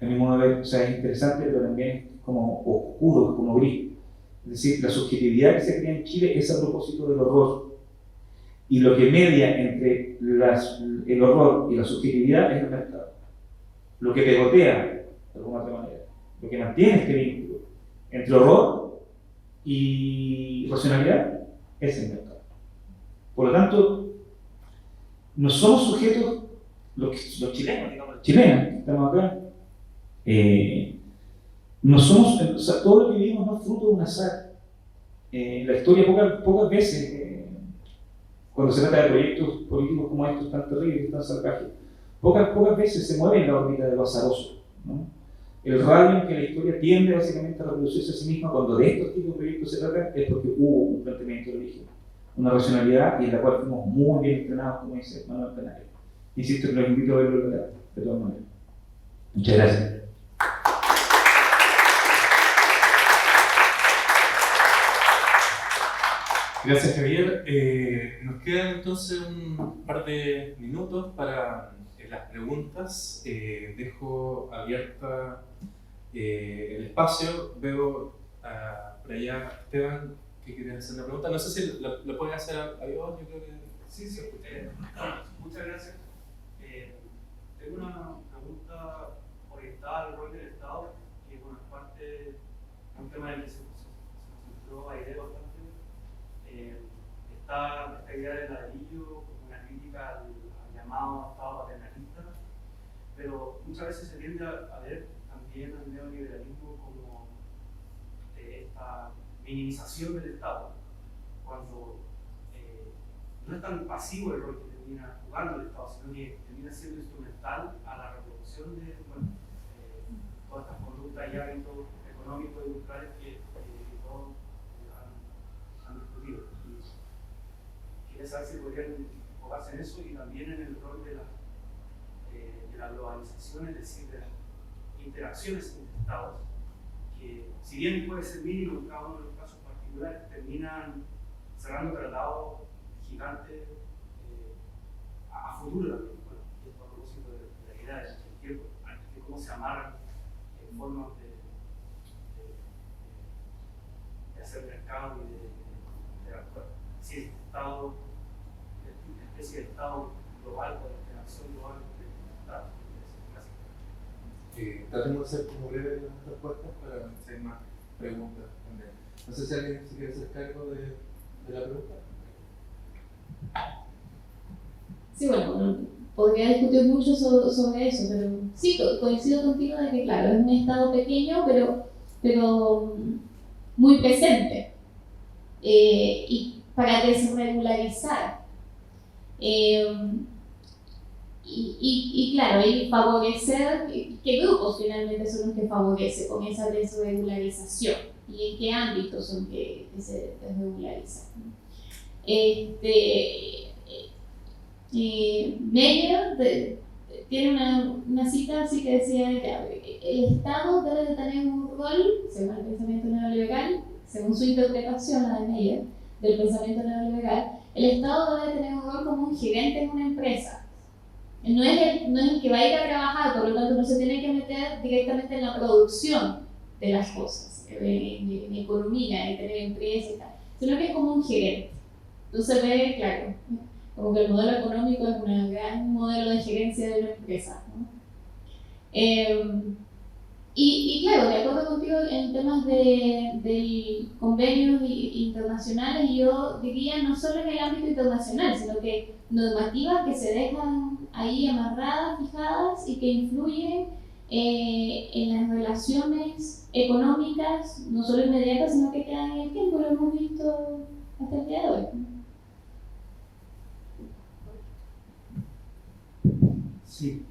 Speaker 4: a mi modo de ver, o sea, es interesante, pero también es como oscuro, es como gris. Es decir, la subjetividad que se crea en Chile es a propósito del horror. Y lo que media entre el horror y la subjetividad es el mercado. Lo que pegotea, de alguna otra manera, lo que mantiene este vínculo entre horror y racionalidad es el mercado. Por lo tanto, no somos sujetos, los chilenos, digamos, chilenas que estamos acá, no somos, o sea, todo lo que vivimos no es fruto de un azar. La historia pocas veces, cuando se trata de proyectos políticos como estos tan terribles, tan salvajes, pocas veces se mueve en la órbita de lo azaroso, ¿no? El radio en que la historia tiende básicamente a reproducirse a sí misma cuando de estos tipos de proyectos se trata es porque hubo un planteamiento de origen, una racionalidad y en la cual fuimos muy bien entrenados, como dice Manuel Canario. Insisto que los invito a verlo de todas maneras. Muchas gracias.
Speaker 1: Gracias, Javier. Nos quedan entonces un par de minutos para las preguntas. Dejo abierta el espacio. Veo por allá Esteban que quiere hacer una pregunta. No sé si lo puede hacer a Dios, yo creo que
Speaker 5: sí. Muchas gracias. Tengo una pregunta orientada al rol del Estado, que por parte de un tema del que se centró a idea bastante. Esta idea del ladrillo como una crítica al llamado Estado paternalista, pero muchas veces se tiende a ver también al neoliberalismo como esta minimización del Estado, cuando no es tan pasivo el rol que termina jugando el Estado, sino que termina siendo instrumental a la reproducción de todas estas conductas y hábitos económicos y culturales que todos han discutido. Y quería saber si podrían enfocarse en eso y también en el rol de la globalización, es decir, de las interacciones entre Estados, que si bien puede ser mínimo en cada uno de los casos particulares, terminan cerrando tratados gigantes a futuro también. Bueno, y esto a propósito de la idea del tiempo, de cómo se amarran formas de hacer mercado y de actuar. Si el Estado, una especie de Estado global, con interacción global entre Estados.
Speaker 1: Tratemos de hacer como breve las respuestas para hacer más preguntas también. No sé si alguien se quiere hacer cargo de la pregunta.
Speaker 3: Sí, bueno, podría discutir mucho sobre eso, pero sí, coincido contigo de que, claro, es un estado pequeño, pero muy presente. Y para desregularizar. Y claro, y favorecer, ¿qué grupos finalmente son los que favorece con esa desregularización? ¿Y en qué ámbitos son que se desregularizan? Meyer tiene una cita así que decía que el Estado debe de tener un rol, según el pensamiento neoliberal, según su interpretación, la de Meyer, del pensamiento neoliberal, el Estado debe tener un rol como un gerente en una empresa. No es el que va a ir a trabajar, por lo tanto no se tiene que meter directamente en la producción de las cosas, en economía, en tener empresas y tal, sino que es como un gerente. Entonces ve, claro, como que el modelo económico es un gran modelo de gerencia de una empresa, ¿no? Y claro, de acuerdo contigo en temas de convenios internacionales, yo diría no solo en el ámbito internacional, sino que normativas que se dejan ahí amarradas, fijadas y que influyen en las relaciones económicas, no solo inmediatas, sino que quedan en el tiempo, lo hemos visto hasta el día de hoy.
Speaker 2: Sí.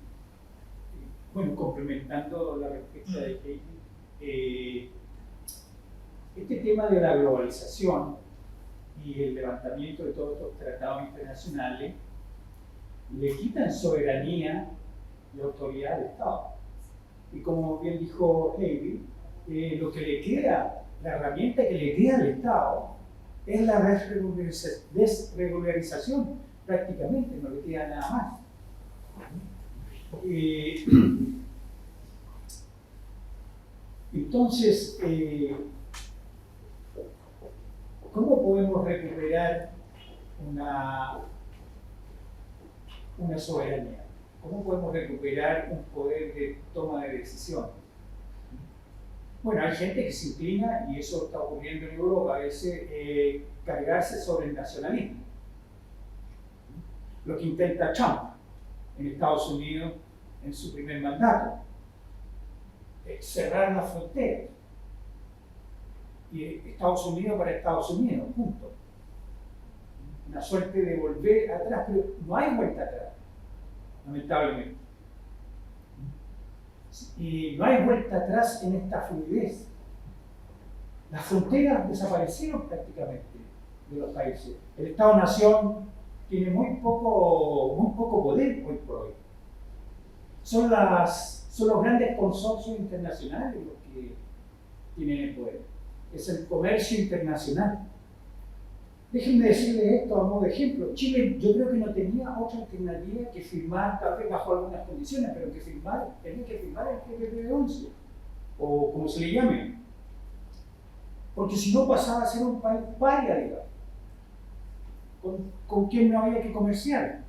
Speaker 2: Bueno, complementando la respuesta de Katie, este tema de la globalización y el levantamiento de todos estos tratados internacionales le quitan soberanía y autoridad al Estado. Y como bien dijo Heidi, lo que le queda, la herramienta que le queda al Estado es la desregularización, prácticamente, no le queda nada más. Entonces, ¿cómo podemos recuperar una soberanía? ¿Cómo podemos recuperar un poder de toma de decisión? Bueno, hay gente que se inclina, y eso está ocurriendo en Europa, a veces cargarse sobre el nacionalismo. Lo que intenta Trump en Estados Unidos en su primer mandato, cerrar las fronteras. Y Estados Unidos para Estados Unidos, punto. Una suerte de volver atrás, pero no hay vuelta atrás, lamentablemente. Y no hay vuelta atrás en esta fluidez. Las fronteras desaparecieron prácticamente de los países. El Estado-Nación tiene muy poco poder hoy por hoy. Son los grandes consorcios internacionales los que tienen el poder. Es el comercio internacional. Déjenme decirles esto a modo de ejemplo. Chile, yo creo que no tenía otra alternativa que firmar, tal vez bajo algunas condiciones, pero tenía que firmar el TPP-11, o como se le llame. Porque si no pasaba a ser un país paria, digamos, con quien no había que comerciar.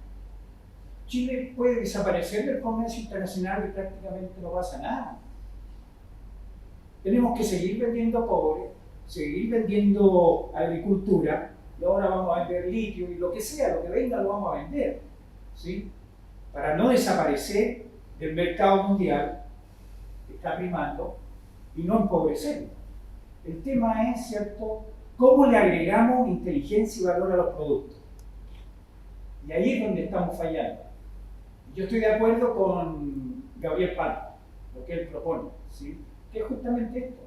Speaker 2: Chile puede desaparecer del comercio internacional y prácticamente no pasa nada. Tenemos que seguir vendiendo cobre, seguir vendiendo agricultura, y ahora vamos a vender litio y lo que sea, lo que venga lo vamos a vender, ¿sí? Para no desaparecer del mercado mundial que está primando y no empobrecerlo. El tema es, ¿cierto?, cómo le agregamos inteligencia y valor a los productos. Y ahí es donde estamos fallando. Yo estoy de acuerdo con Gabriel Palma, lo que él propone, ¿sí?, que es justamente esto,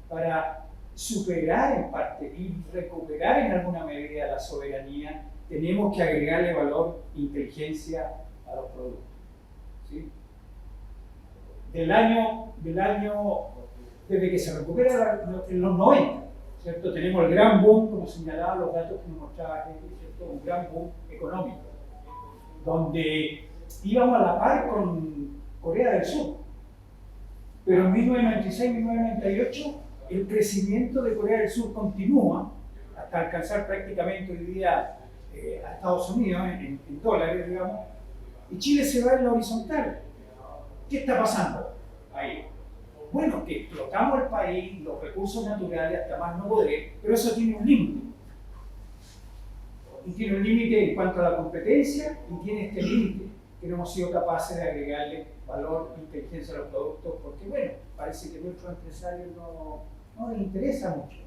Speaker 2: para superar en parte y recuperar en alguna medida la soberanía, tenemos que agregarle valor e inteligencia a los productos, ¿sí? Desde que se recupera en los 90, ¿cierto? Tenemos el gran boom, como señalaba los datos que nos mostraba, ¿cierto?, un gran boom económico, donde íbamos a la par con Corea del Sur. Pero en 1996-1998 el crecimiento de Corea del Sur continúa hasta alcanzar prácticamente hoy día a Estados Unidos en dólares, digamos, y Chile se va en la horizontal. ¿Qué está pasando ahí? Bueno, que explotamos el país, los recursos naturales hasta más no poder, pero eso tiene un límite. Y tiene un límite en cuanto a la competencia y tiene este límite que no hemos sido capaces de agregarle valor e inteligencia a los productos, porque bueno, parece que a nuestros empresarios no les interesa mucho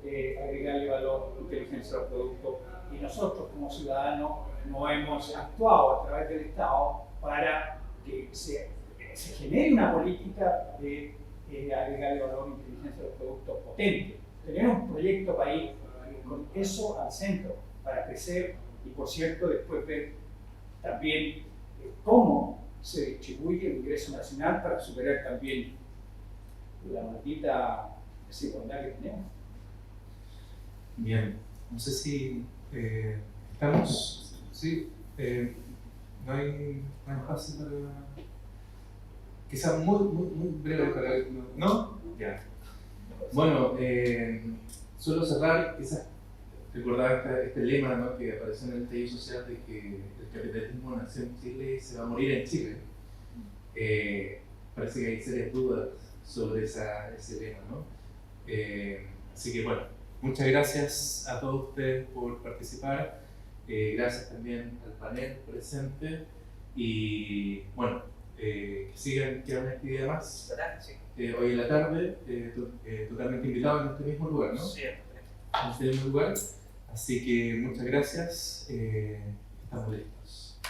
Speaker 2: agregarle valor e inteligencia a los productos, y nosotros como ciudadanos no hemos actuado a través del Estado para que se genere una política de agregarle valor e inteligencia a los productos potente. Tener un proyecto país con eso al centro para crecer y, por cierto, después ver también cómo se distribuye el ingreso nacional para superar también la maldita desigualdad que tenemos.
Speaker 1: Bien, no sé si estamos, sí, no hay espacio para, quizás muy breve para, ¿no? Ya. Bueno, suelo cerrar, quizás recordar este lema, ¿no?, que apareció en el estallido social de que el capitalismo nació en Chile y se va a morir en Chile. Parece que hay serias dudas sobre ese lema, ¿no? Así que bueno, muchas gracias a todos ustedes por participar, gracias también al panel presente y bueno, que sigan, que hagan una actividad más hoy en la tarde, totalmente invitados en este mismo lugar, ¿no?
Speaker 5: Sí,
Speaker 1: en este mismo lugar. Así que muchas gracias, estamos listos.